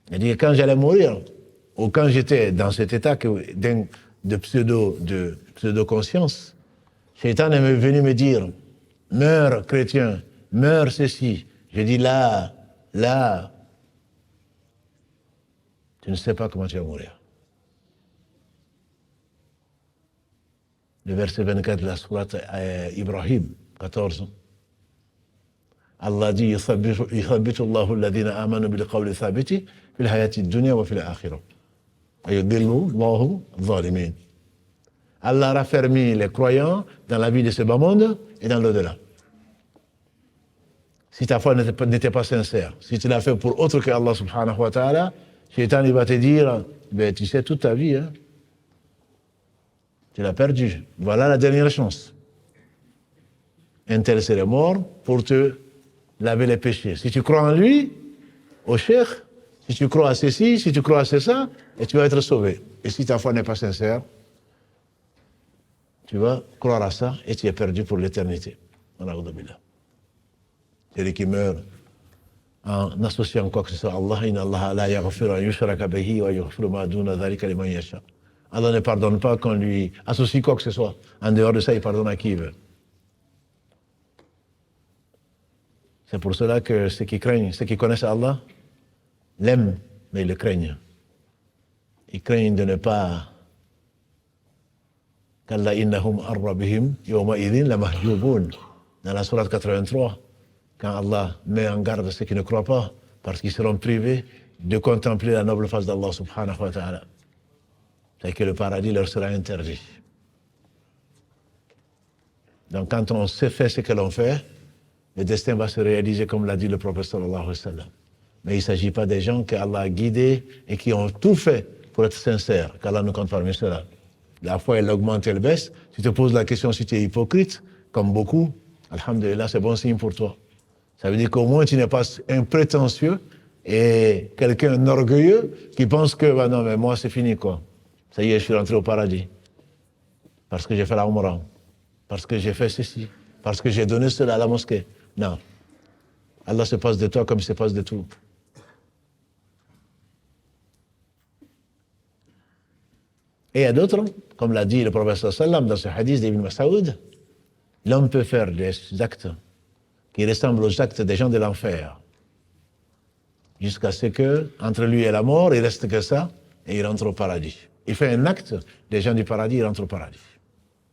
Il a dit que quand j'allais mourir, ou quand j'étais dans cet état de pseudo-conscience, Shaitan est venu me dire, meurs chrétien, meurs ceci. Je dis là, tu ne sais pas comment tu vas mourir. Le verset 24 de la sourate Ibrahim, 14. Allah dit, يثبت الله الذين آمنوا بالقول الثابت في الحياة الدنيا وفي الآخرة. ويضل الله الظالمين. Allah a raffermi les croyants dans la vie de ce bas monde et dans l'au-delà. Si ta foi n'était pas sincère, si tu l'as fait pour autre que Allah subhanahu wa ta'ala, Shaitan il va te dire, ben, tu sais toute ta vie, hein, tu l'as perdu. Voilà la dernière chance. Un tel serait mort pour te laver les péchés. Si tu crois en lui, au cheikh, si tu crois à ceci, si tu crois à ça, et tu vas être sauvé. Et si ta foi n'est pas sincère, tu vas croire à ça et tu es perdu pour l'éternité. Celui qui meurt en associant quoi que ce soit à Allah, inna Allah la yaghfiru an yushraka bihi wa yaghfiru ma duna dhalika liman yasha. Allah ne pardonne pas qu'on lui associe quoi que ce soit. En dehors de ça, il pardonne à qui il veut. C'est pour cela que ceux qui craignent, ceux qui connaissent Allah, l'aiment, mais ils le craignent. Ils craignent de ne pas Kalla innahum arrabihim yawma idhin la mahjubun. Dans la sourate 83, quand Allah met en garde ceux qui ne croient pas, parce qu'ils seront privés de contempler la noble face d'Allah subhanahu wa ta'ala. C'est que le paradis leur sera interdit. Donc quand on sait faire ce que l'on fait, le destin va se réaliser comme l'a dit le prophète sallallahu alayhi wa sallam. Mais il ne s'agit pas des gens qu'Allah a guidés et qui ont tout fait pour être sincères, qu'Allah nous compte parmi ceux-là. La foi, elle augmente, elle baisse. Tu te poses la question si tu es hypocrite, comme beaucoup, alhamdulillah, c'est bon signe pour toi. Ça veut dire qu'au moins tu n'es pas un prétentieux et quelqu'un d'orgueilleux qui pense que, bah non, mais moi c'est fini quoi. Ça y est, je suis rentré au paradis. Parce que j'ai fait la Umrah. Parce que j'ai fait ceci. Parce que j'ai donné cela à la mosquée. Non. Allah se passe de toi comme il se passe de tout. Et il y a d'autres, comme l'a dit le prophète sallam dans ce hadith d'Ibn Mas'ud, l'homme peut faire des actes qui ressemblent aux actes des gens de l'enfer, jusqu'à ce que, entre lui et la mort, il ne reste que ça, et il rentre au paradis. Il fait un acte, des gens du paradis, il rentre au paradis.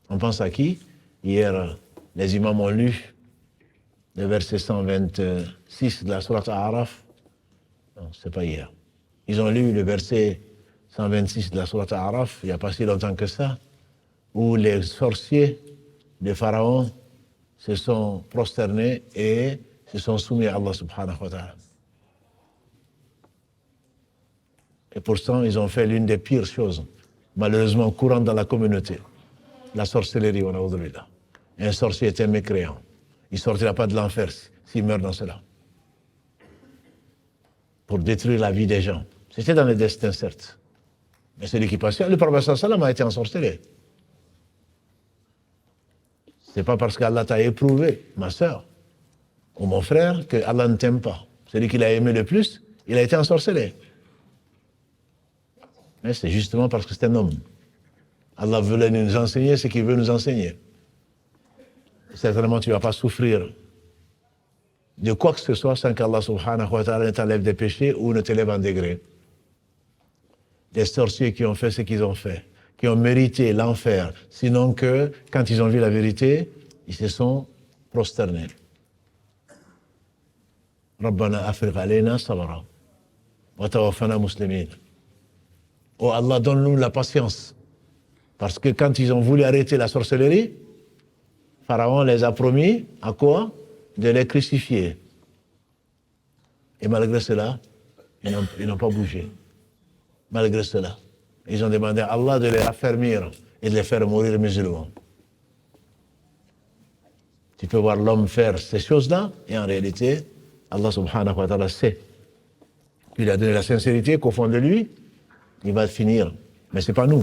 On pense à qui? Hier, les imams ont lu le verset 126 de la sourate A'raf. Non, c'est pas hier. Ils ont lu le verset 126 de la sourate A'raf, il n'y a pas si longtemps que ça, où les sorciers de Pharaon se sont prosternés et se sont soumis à Allah subhanahu wa ta'ala. Et pourtant, ils ont fait l'une des pires choses, malheureusement courantes dans la communauté. La sorcellerie, on a aujourd'hui là. Un sorcier est un mécréant. Il ne sortira pas de l'enfer s'il meurt dans cela. Pour détruire la vie des gens. C'était dans le destin, certes. Mais celui qui passait, le prophète sallam a été ensorcelé. Ce n'est pas parce qu'Allah t'a éprouvé, ma sœur, ou mon frère, que Allah ne t'aime pas. Celui qui l'a aimé le plus, il a été ensorcelé. Mais c'est justement parce que c'est un homme. Allah voulait nous enseigner ce qu'il veut nous enseigner. Certainement, tu ne vas pas souffrir de quoi que ce soit sans qu'Allah subhanahu wa ta'ala ne t'enlève des péchés ou ne t'élève en degré. Des sorciers qui ont fait ce qu'ils ont fait, qui ont mérité l'enfer, sinon que, quand ils ont vu la vérité, ils se sont prosternés. Rabbana afriq alayna sabra wa tawaffana muslimin. Oh Allah, donne-nous la patience. Parce que quand ils ont voulu arrêter la sorcellerie, Pharaon les a promis à quoi? De les crucifier. Et malgré cela, ils n'ont pas bougé. Malgré cela, ils ont demandé à Allah de les raffermir et de les faire mourir musulmans. Tu peux voir l'homme faire ces choses-là, et en réalité, Allah subhanahu wa ta'ala sait qu'il a donné la sincérité qu'au fond de lui, il va finir. Mais ce n'est pas nous.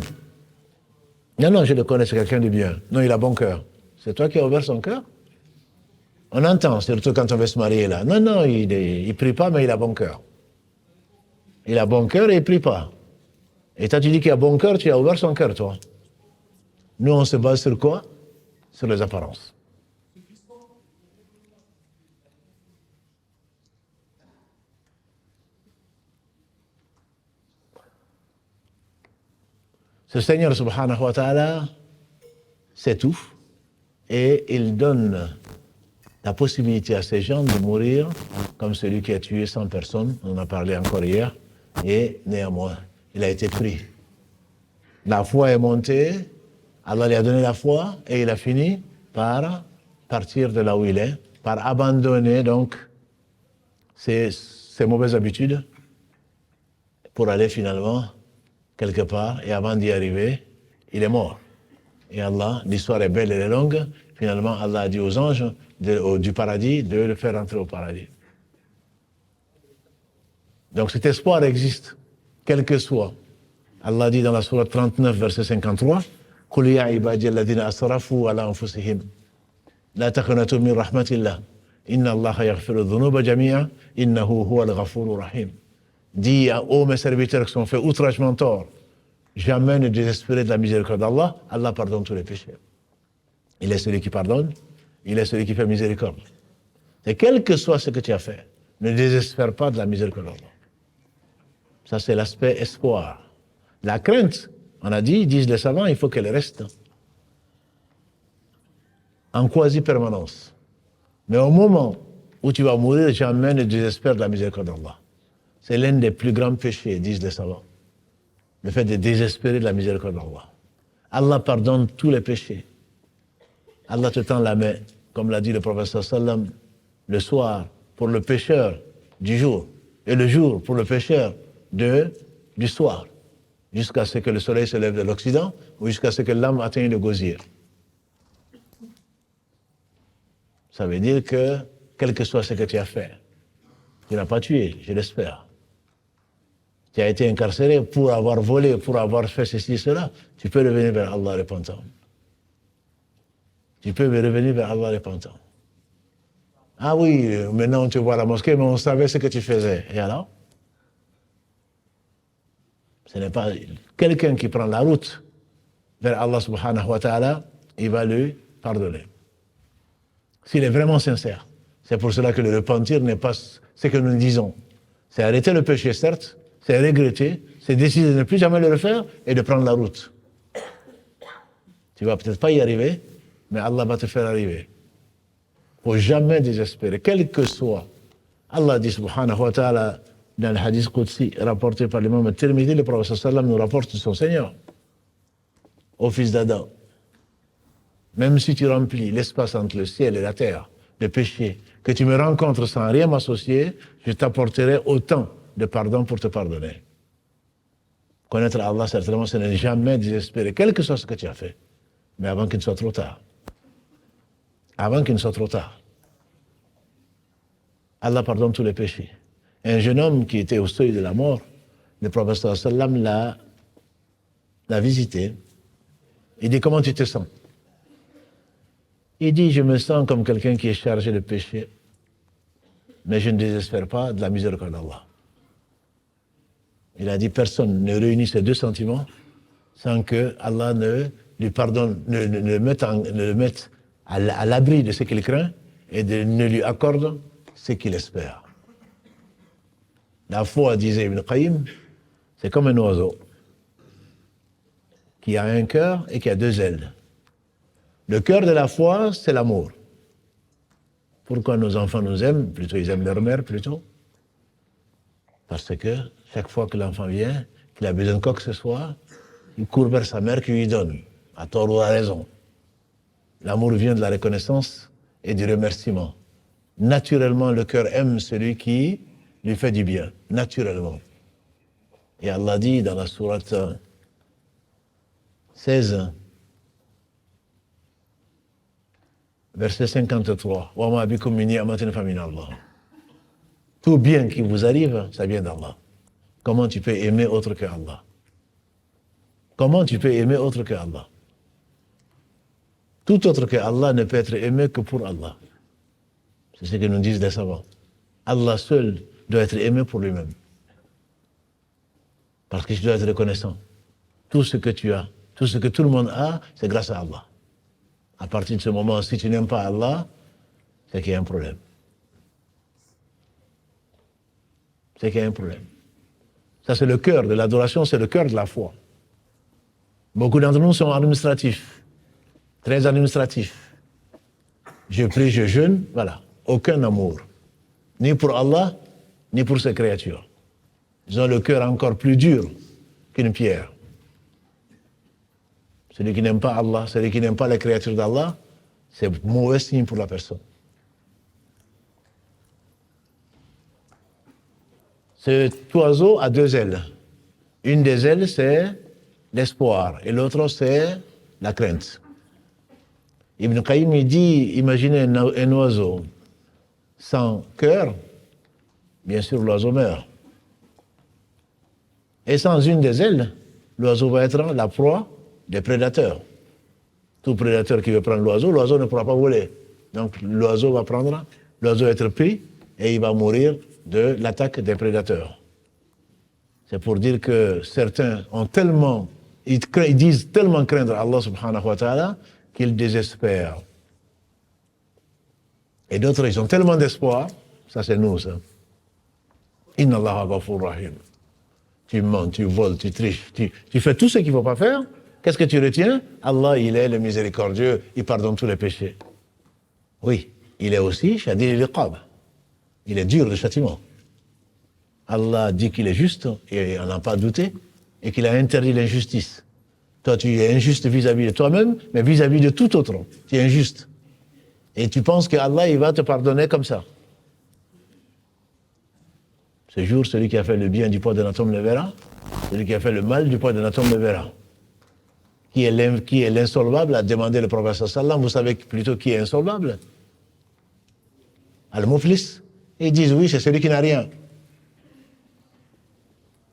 Non, je le connais, c'est quelqu'un de bien. Non, il a bon cœur. C'est toi qui as ouvert son cœur? On entend, surtout quand on veut se marier là. Non, il ne prie pas, mais il a bon cœur. Il a bon cœur et il ne prie pas. Et toi, tu dis qu'il a bon cœur, tu as ouvert son cœur, toi. Nous, on se base sur quoi? Sur les apparences. Ce Seigneur subhanahu wa ta'ala sait tout et il donne la possibilité à ces gens de mourir comme celui qui a tué 100 personnes, on en a parlé encore hier, et néanmoins, il a été pris. La foi est montée, Allah lui a donné la foi et il a fini par partir de là où il est, par abandonner donc ses mauvaises habitudes pour aller finalement quelque part, et avant d'y arriver, il est mort. Et Allah, l'histoire est belle et elle est longue, finalement Allah a dit aux anges du paradis de le faire entrer au paradis. Donc cet espoir existe, quel que soit. Allah dit dans la sourate 39, verset 53, قُلْ يَا عِبَادِيَ الَّذِينَ أَسْرَفُوا عَلَى أَنفُسِهِمْ لَا تَقْنَطُوا مِنْ رَحْمَةِ اللَّهِ إِنَّ اللَّهَ يَغْفِرُ الذُّنُوبَ جَمِيعًا إِنَّهُ هُوَ الْغَفُورُ الرَّحِيمُ. Dis ô mes serviteurs qui sont fait outragement tort, jamais ne désespérez de la miséricorde d'Allah, Allah pardonne tous les péchés. Il est celui qui pardonne, il est celui qui fait miséricorde. Et quel que soit ce que tu as fait, ne désespère pas de la miséricorde d'Allah. Ça, c'est l'aspect espoir. La crainte, on a dit, disent les savants, il faut qu'elle reste en quasi-permanence. Mais au moment où tu vas mourir, jamais ne désespère de la miséricorde d'Allah. C'est l'un des plus grands péchés, disent les savants. Le fait de désespérer de la miséricorde d'Allah. Allah pardonne tous les péchés. Allah te tend la main, comme l'a dit le prophète sallam, le soir pour le pécheur du jour, et le jour pour le pécheur du soir, jusqu'à ce que le soleil se lève de l'Occident, ou jusqu'à ce que l'âme atteigne le gosier. Ça veut dire que, quel que soit ce que tu as fait, tu n'as pas tué, je l'espère. Tu as été incarcéré pour avoir volé, pour avoir fait ceci, cela, tu peux revenir vers Allah repentant. Tu peux revenir vers Allah repentant. Ah oui, maintenant on te voit à la mosquée, mais on savait ce que tu faisais. Et alors? Ce n'est pas quelqu'un qui prend la route vers Allah subhanahu wa ta'ala, il va lui pardonner. S'il est vraiment sincère. C'est pour cela que le repentir n'est pas ce que nous disons. C'est arrêter le péché, certes, c'est regretter, c'est décider de ne plus jamais le refaire et de prendre la route. Tu vas peut-être pas y arriver, mais Allah va te faire arriver. Faut jamais désespérer, quel que soit. Allah dit subhanahu wa ta'ala dans le hadith Qudsi rapporté par l'imam al-Tirmidhi, le prophète sallam nous rapporte de son Seigneur au fils d'Adam. Même si tu remplis l'espace entre le ciel et la terre de péché, que tu me rencontres sans rien m'associer, je t'apporterai autant de pardon pour te pardonner. Connaître Allah, certainement, ce n'est jamais désespérer, quel que soit ce que tu as fait, mais avant qu'il ne soit trop tard. Avant qu'il ne soit trop tard. Allah pardonne tous les péchés. Un jeune homme qui était au seuil de la mort, le prophète sallam l'a visité. Il dit, comment tu te sens? Il dit, je me sens comme quelqu'un qui est chargé de péché, mais je ne désespère pas de la miséricorde d'Allah. Il a dit, personne ne réunit ces deux sentiments sans que Allah ne lui pardonne, ne le mette à l'abri de ce qu'il craint et ne lui accorde ce qu'il espère. La foi, disait Ibn Qayyim, c'est comme un oiseau qui a un cœur et qui a deux ailes. Le cœur de la foi, c'est l'amour. Pourquoi nos enfants nous aiment? Plutôt, ils aiment leur mère, plutôt. Parce que chaque fois que l'enfant vient, qu'il a besoin de quoi que ce soit, il court vers sa mère qui lui donne, à tort ou à raison. L'amour vient de la reconnaissance et du remerciement. Naturellement, le cœur aime celui qui lui fait du bien, naturellement. Et Allah dit dans la sourate 16, verset 53, « Wa ma bikum min ni'matin fa min Allah » Tout bien qui vous arrive, ça vient d'Allah. Comment tu peux aimer autre que Allah? Comment tu peux aimer autre que Allah? Tout autre que Allah ne peut être aimé que pour Allah. C'est ce que nous disent les savants. Allah seul doit être aimé pour lui-même. Parce que tu dois être reconnaissant. Tout ce que tu as, tout ce que tout le monde a, c'est grâce à Allah. À partir de ce moment, si tu n'aimes pas Allah, c'est qu'il y a un problème. C'est qu'il y a un problème. Ça, c'est le cœur de l'adoration, c'est le cœur de la foi. Beaucoup d'entre nous sont administratifs, très administratifs. Je prie, je jeûne, voilà. Aucun amour. Ni pour Allah, ni pour ses créatures. Ils ont le cœur encore plus dur qu'une pierre. Celui qui n'aime pas Allah, celui qui n'aime pas les créatures d'Allah, c'est mauvais signe pour la personne. Cet oiseau a deux ailes. Une des ailes, c'est l'espoir, et l'autre, c'est la crainte. Ibn Qayyim, il dit, imaginez un oiseau sans cœur, bien sûr, l'oiseau meurt. Et sans une des ailes, l'oiseau va être la proie des prédateurs. Tout prédateur qui veut prendre l'oiseau ne pourra pas voler. Donc l'oiseau va être pris et il va mourir de l'attaque des prédateurs. C'est pour dire que certains ont tellement, ils disent tellement craindre Allah subhanahu wa ta'ala qu'ils désespèrent. Et d'autres, ils ont tellement d'espoir, ça c'est nous, ça. Inna Allah ghafur rahim. Tu mens, tu voles, tu triches, tu fais tout ce qu'il ne faut pas faire. Qu'est-ce que tu retiens? Allah, il est le miséricordieux, il pardonne tous les péchés. Oui, il est aussi shadid al-iqab. Il est dur de châtiment. Allah dit qu'il est juste, et on n'a pas douté, et qu'il a interdit l'injustice. Toi, tu es injuste vis-à-vis de toi-même, mais vis-à-vis de tout autre. Tu es injuste. Et tu penses que Allah, il va te pardonner comme ça. Ce jour, celui qui a fait le bien du poids d'un atome le verra, celui qui a fait le mal du poids d'un atome le verra. Qui est l'insolvable a demandé le prophète sallam, vous savez plutôt qui est insolvable? Al-Muflis. Ils disent oui, c'est celui qui n'a rien.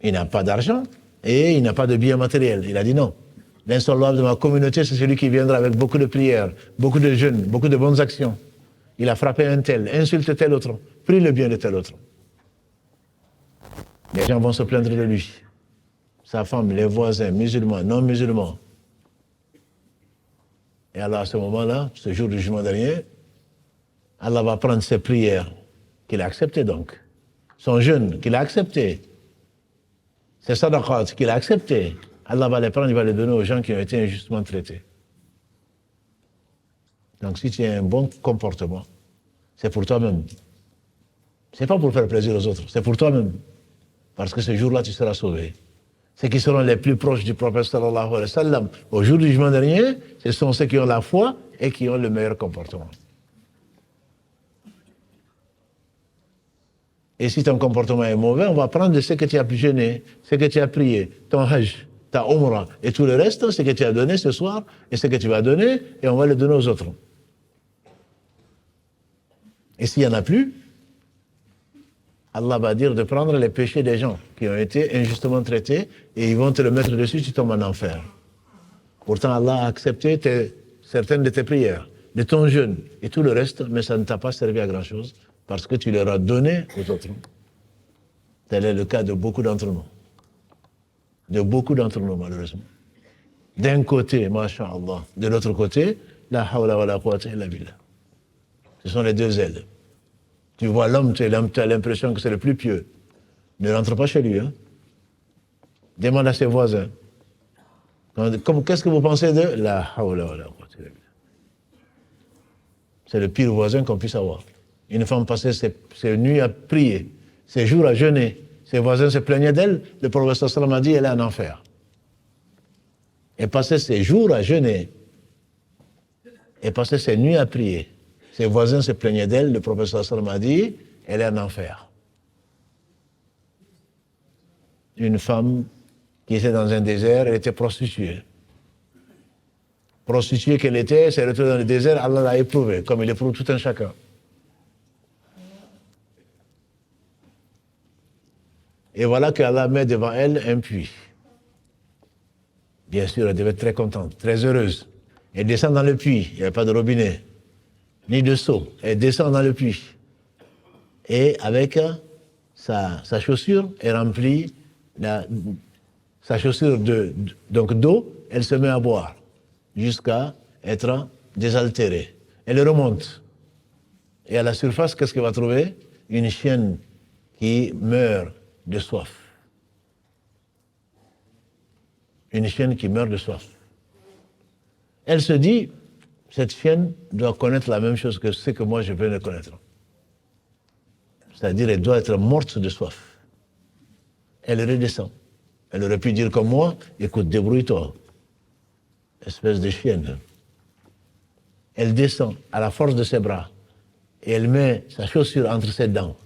Il n'a pas d'argent et il n'a pas de biens matériels. Il a dit non. L'insolvable de ma communauté, c'est celui qui viendra avec beaucoup de prières, beaucoup de jeûnes, beaucoup de bonnes actions. Il a frappé un tel, insulte tel autre, prie le bien de tel autre. Les gens vont se plaindre de lui. Sa femme, les voisins, musulmans, non musulmans. Et alors à ce moment-là, ce jour du jugement dernier, Allah va prendre ses prières qu'il a acceptées donc, son jeûne qu'il a accepté, ses sadaqat qu'il a accepté. Allah va les prendre, il va les donner aux gens qui ont été injustement traités. Donc si tu as un bon comportement, c'est pour toi-même. Ce n'est pas pour faire plaisir aux autres, c'est pour toi-même. Parce que ce jour-là, tu seras sauvé. Ceux qui seront les plus proches du prophète sallallahu alayhi wa sallam au jour du jugement dernier, ce sont ceux qui ont la foi et qui ont le meilleur comportement. Et si ton comportement est mauvais, on va prendre de ce que tu as pu jeûner, ce que tu as prié, ton hajj, ta umrah et tout le reste, ce que tu as donné ce soir et ce que tu vas donner, et on va le donner aux autres. Et s'il n'y en a plus, Allah va dire de prendre les péchés des gens qui ont été injustement traités et ils vont te le mettre dessus, tu tombes en enfer. Pourtant, Allah a accepté certaines de tes prières, de ton jeûne et tout le reste, mais ça ne t'a pas servi à grand-chose parce que tu leur as donné aux autres. Tel est le cas de beaucoup d'entre nous. De beaucoup d'entre nous, malheureusement. D'un côté, masha'Allah, de l'autre côté, la hawla wa la quwwata illa billah. Ce sont les deux ailes. Tu vois l'homme, tu as l'impression que c'est le plus pieux. Ne rentre pas chez lui. Hein. Demande à ses voisins. Qu'est-ce que vous pensez de la hawla wa la quwwata illa billah? C'est le pire voisin qu'on puisse avoir. Une femme passait ses nuits à prier, ses jours à jeûner. Ses voisins se plaignaient d'elle. Le prophète sallam a dit, elle est en enfer. Elle passait ses jours à jeûner. Elle passait ses nuits à prier. Ses voisins se plaignaient d'elle. Le prophète sallam a dit, elle est en enfer. Une femme qui était dans un désert, elle était prostituée. Prostituée qu'elle était, elle s'est retrouvée dans le désert, Allah l'a éprouvée, comme il éprouve tout un chacun. Et voilà qu'Allah met devant elle un puits. Bien sûr, elle devait être très contente, très heureuse. Elle descend dans le puits, il n'y avait pas de robinet, ni de seau. Elle descend dans le puits. Et avec sa chaussure, elle remplit sa chaussure d'eau, elle se met à boire, jusqu'à être désaltérée. Elle remonte. Et à la surface, qu'est-ce qu'elle va trouver? Une chienne qui meurt de soif. Une chienne qui meurt de soif. Elle se dit, cette chienne doit connaître la même chose que ce que moi je veux de connaître. C'est-à-dire, elle doit être morte de soif. Elle redescend. Elle aurait pu dire comme moi, écoute, débrouille-toi. Espèce de chienne. Elle descend à la force de ses bras et elle met sa chaussure entre ses dents.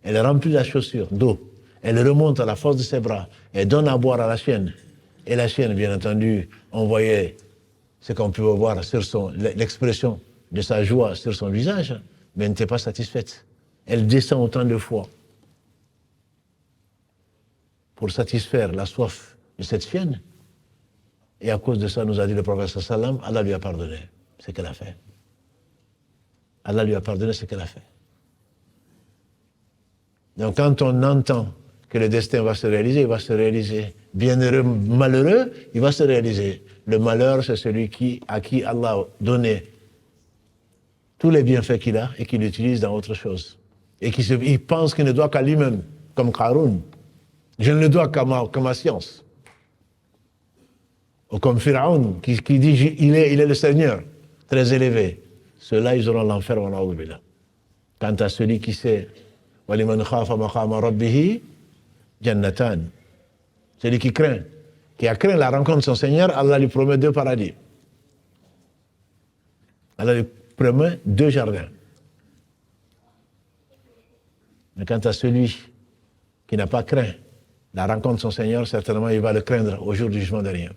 Elle remplit la chaussure d'eau. Elle remonte à la force de ses bras et donne à boire à la chienne. Et la chienne, bien entendu, on voyait ce qu'on pouvait voir sur l'expression de sa joie sur son visage, mais elle n'était pas satisfaite. Elle descend autant de fois pour satisfaire la soif de cette chienne. Et à cause de ça, nous a dit le prophète sallam, Allah lui a pardonné ce qu'elle a fait. Allah lui a pardonné ce qu'elle a fait. Donc quand on entend que le destin va se réaliser, il va se réaliser. Bienheureux, malheureux, il va se réaliser. Le malheur, c'est celui à qui Allah a donné tous les bienfaits qu'il a et qu'il utilise dans autre chose. Et il pense qu'il ne doit qu'à lui-même, comme Qarun. Je ne le dois qu'à ma science. Ou comme Pharaon, qui dit il est le Seigneur, très élevé. Ceux-là, ils auront l'enfer. Quant à celui qui sait, وَلِمَنْ خَافَ مَقَامَ رَبِّهِ جَنَّتَانِ. Celui qui a craint la rencontre de son Seigneur, Allah lui promet 2 paradis. Allah lui promet 2 jardins. Mais quant à celui qui n'a pas craint la rencontre de son Seigneur, certainement il va le craindre au jour du jugement dernier.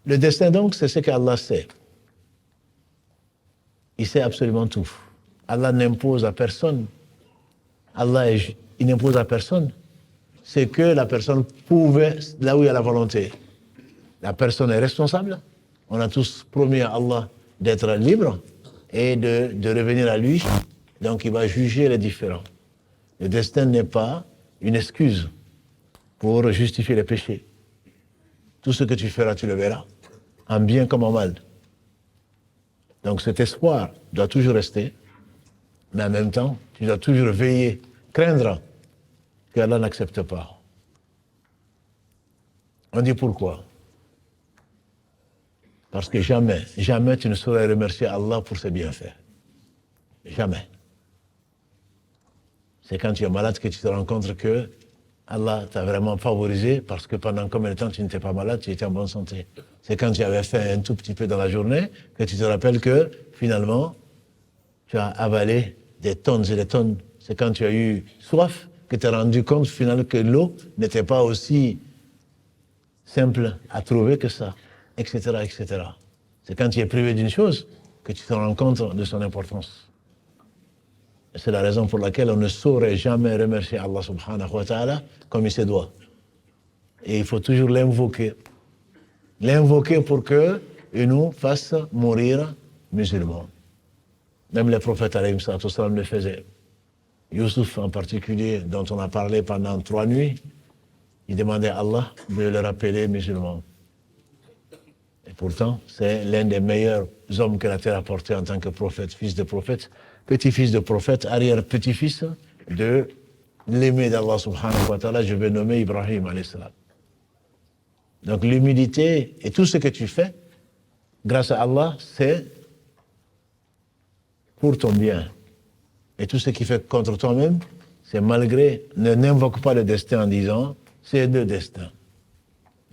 Le destin donc, c'est ce qu'Allah sait. Il sait absolument tout. Allah n'impose à personne. Il n'impose à personne. C'est que la personne pouvait, là où il y a la volonté. La personne est responsable. On a tous promis à Allah d'être libre et de revenir à lui. Donc il va juger les différents. Le destin n'est pas une excuse pour justifier les péchés. Tout ce que tu feras, tu le verras, en bien comme en mal. Donc cet espoir doit toujours rester, mais en même temps, tu dois toujours veiller, craindre que Allah n'accepte pas. On dit pourquoi? Parce que jamais, jamais tu ne saurais remercier Allah pour ses bienfaits. Jamais. C'est quand tu es malade que tu te rends compte que Allah t'a vraiment favorisé parce que pendant combien de temps tu n'étais pas malade, tu étais en bonne santé. C'est quand tu avais faim un tout petit peu dans la journée que tu te rappelles que finalement, tu as avalé des tonnes et des tonnes. C'est quand tu as eu soif que tu t'es rendu compte finalement que l'eau n'était pas aussi simple à trouver que ça, etc., etc. C'est quand tu es privé d'une chose que tu te rends compte de son importance. C'est la raison pour laquelle on ne saurait jamais remercier Allah subhanahu wa ta'ala comme il se doit. Et il faut toujours l'invoquer. L'invoquer pour qu'il nous fasse mourir musulmans. Même les prophètes alayhi sallam le faisaient. Youssouf en particulier, dont on a parlé pendant 3 nuits, il demandait à Allah de le rappeler musulman. Et pourtant, c'est l'un des meilleurs hommes que la terre a porté en tant que prophète, fils de prophète, petit-fils de prophète, arrière-petit-fils de l'aimé d'Allah subhanahu wa ta'ala, je vais nommer Ibrahim alayhi salam. Donc l'humilité et tout ce que tu fais, grâce à Allah, c'est pour ton bien. Et tout ce qui fait contre toi-même, c'est malgré, n'invoque pas le destin en disant, c'est le destin.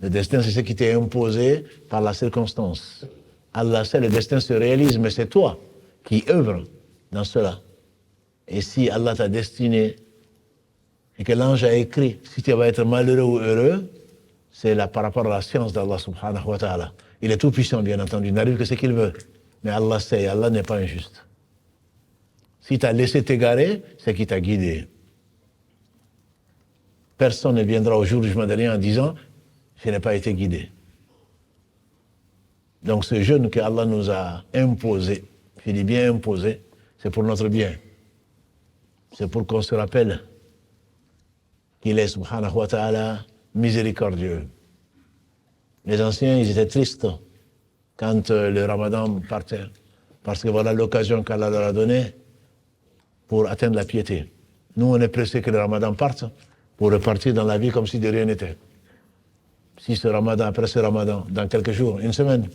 Le destin, c'est ce qui t'est imposé par la circonstance. Allah sait, le destin se réalise, mais c'est toi qui œuvres dans cela. Et si Allah t'a destiné et que l'ange a écrit, si tu vas être malheureux ou heureux, c'est là par rapport à la science d'Allah subhanahu wa ta'ala. Il est tout puissant, bien entendu, il n'arrive que ce qu'il veut. Mais Allah sait, Allah n'est pas injuste. Si tu as laissé t'égarer, c'est qu'il t'a guidé. Personne ne viendra au jour du jugement dernier en disant « je n'ai pas été guidé ». Donc ce jeûne que Allah nous a imposé, je dis bien imposé, c'est pour notre bien. C'est pour qu'on se rappelle qu'il est, subhanahu wa ta'ala, miséricordieux. Les anciens, ils étaient tristes quand le ramadan partait, parce que voilà l'occasion qu'Allah leur a donnée pour atteindre la piété. Nous, on est pressés que le ramadan parte pour repartir dans la vie comme si de rien n'était. Si ce ramadan, après ce ramadan, dans quelques jours, une semaine,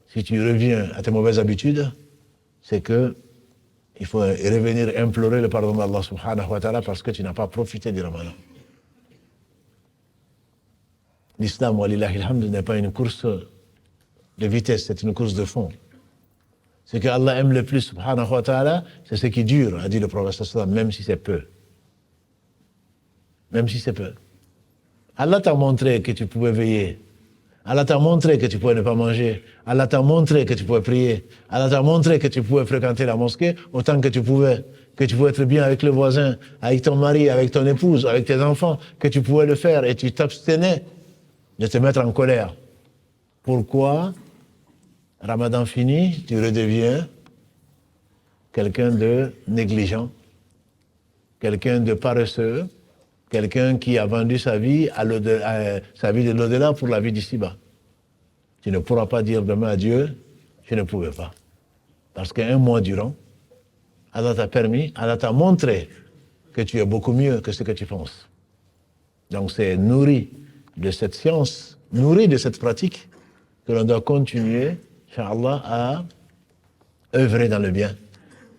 si tu reviens à tes mauvaises habitudes, c'est que il faut revenir implorer le pardon d'Allah subhanahu wa ta'ala parce que tu n'as pas profité du ramadan. L'islam, walillahi alhamd, n'est pas une course de vitesse, c'est une course de fond. Ce que Allah aime le plus, subhanahu wa ta'ala, c'est ce qui dure, a dit le prophète sallam, même si c'est peu. Même si c'est peu. Allah t'a montré que tu pouvais veiller. Allah t'a montré que tu pouvais ne pas manger. Allah t'a montré que tu pouvais prier. Allah t'a montré que tu pouvais fréquenter la mosquée autant que tu pouvais être bien avec le voisin, avec ton mari, avec ton épouse, avec tes enfants, que tu pouvais le faire et tu t'abstenais de te mettre en colère. Pourquoi, Ramadan fini, tu redeviens quelqu'un de négligent, quelqu'un de paresseux, quelqu'un qui a vendu sa vie sa vie de l'au-delà pour la vie d'ici-bas. Tu ne pourras pas dire demain à Dieu, je ne pouvais pas. Parce qu'un mois durant, Allah t'a permis, Allah t'a montré que tu es beaucoup mieux que ce que tu penses. Donc c'est nourri de cette science, nourri de cette pratique, que l'on doit continuer, Inch'Allah, à œuvrer dans le bien.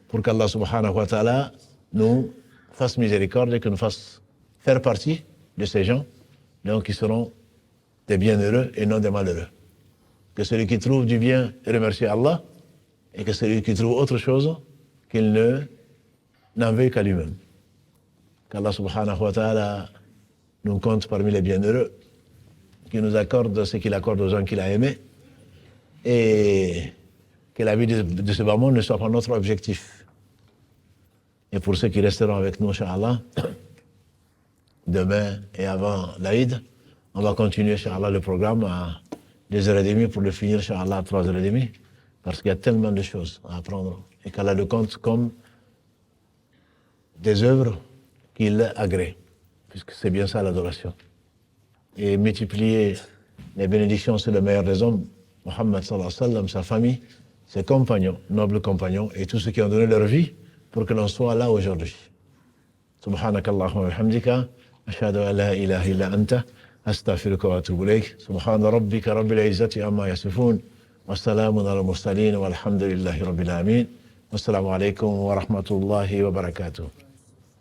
Pour qu'Allah subhanahu wa ta'ala nous fasse miséricorde et que nous fasse faire partie de ces gens, donc qui seront des bienheureux et non des malheureux. Que celui qui trouve du bien remercie Allah, et que celui qui trouve autre chose, qu'il n'en veuille qu'à lui-même. Qu'Allah subhanahu wa ta'ala nous compte parmi les bienheureux, qu'il nous accorde ce qu'il accorde aux gens qu'il a aimés, et que la vie de ce bas monde ne soit pas notre objectif. Et pour ceux qui resteront avec nous, Inch'Allah, demain et avant l'Aïd, on va continuer, Inch'Allah, le programme à 2h30 pour le finir, Inch'Allah, à 3h30, parce qu'il y a tellement de choses à apprendre et qu'Allah le compte comme des œuvres qu'il agrée, puisque c'est bien ça l'adoration. Et multiplier les bénédictions sur le meilleur des hommes, Muhammad sallallahu alayhi wa sallam, sa famille, ses compagnons, nobles compagnons, et tous ceux qui ont donné leur vie pour que l'on soit là aujourd'hui. Subhanakallahumma wa bihamdika, ashhadu an la ilaha illa anta, astaghfiruka wa atubu ilayk. Subhana rabbika rabbil izzati amma yasifun. والسلام على المرسلين والحمد لله رب العالمين والسلام عليكم ورحمة الله وبركاته.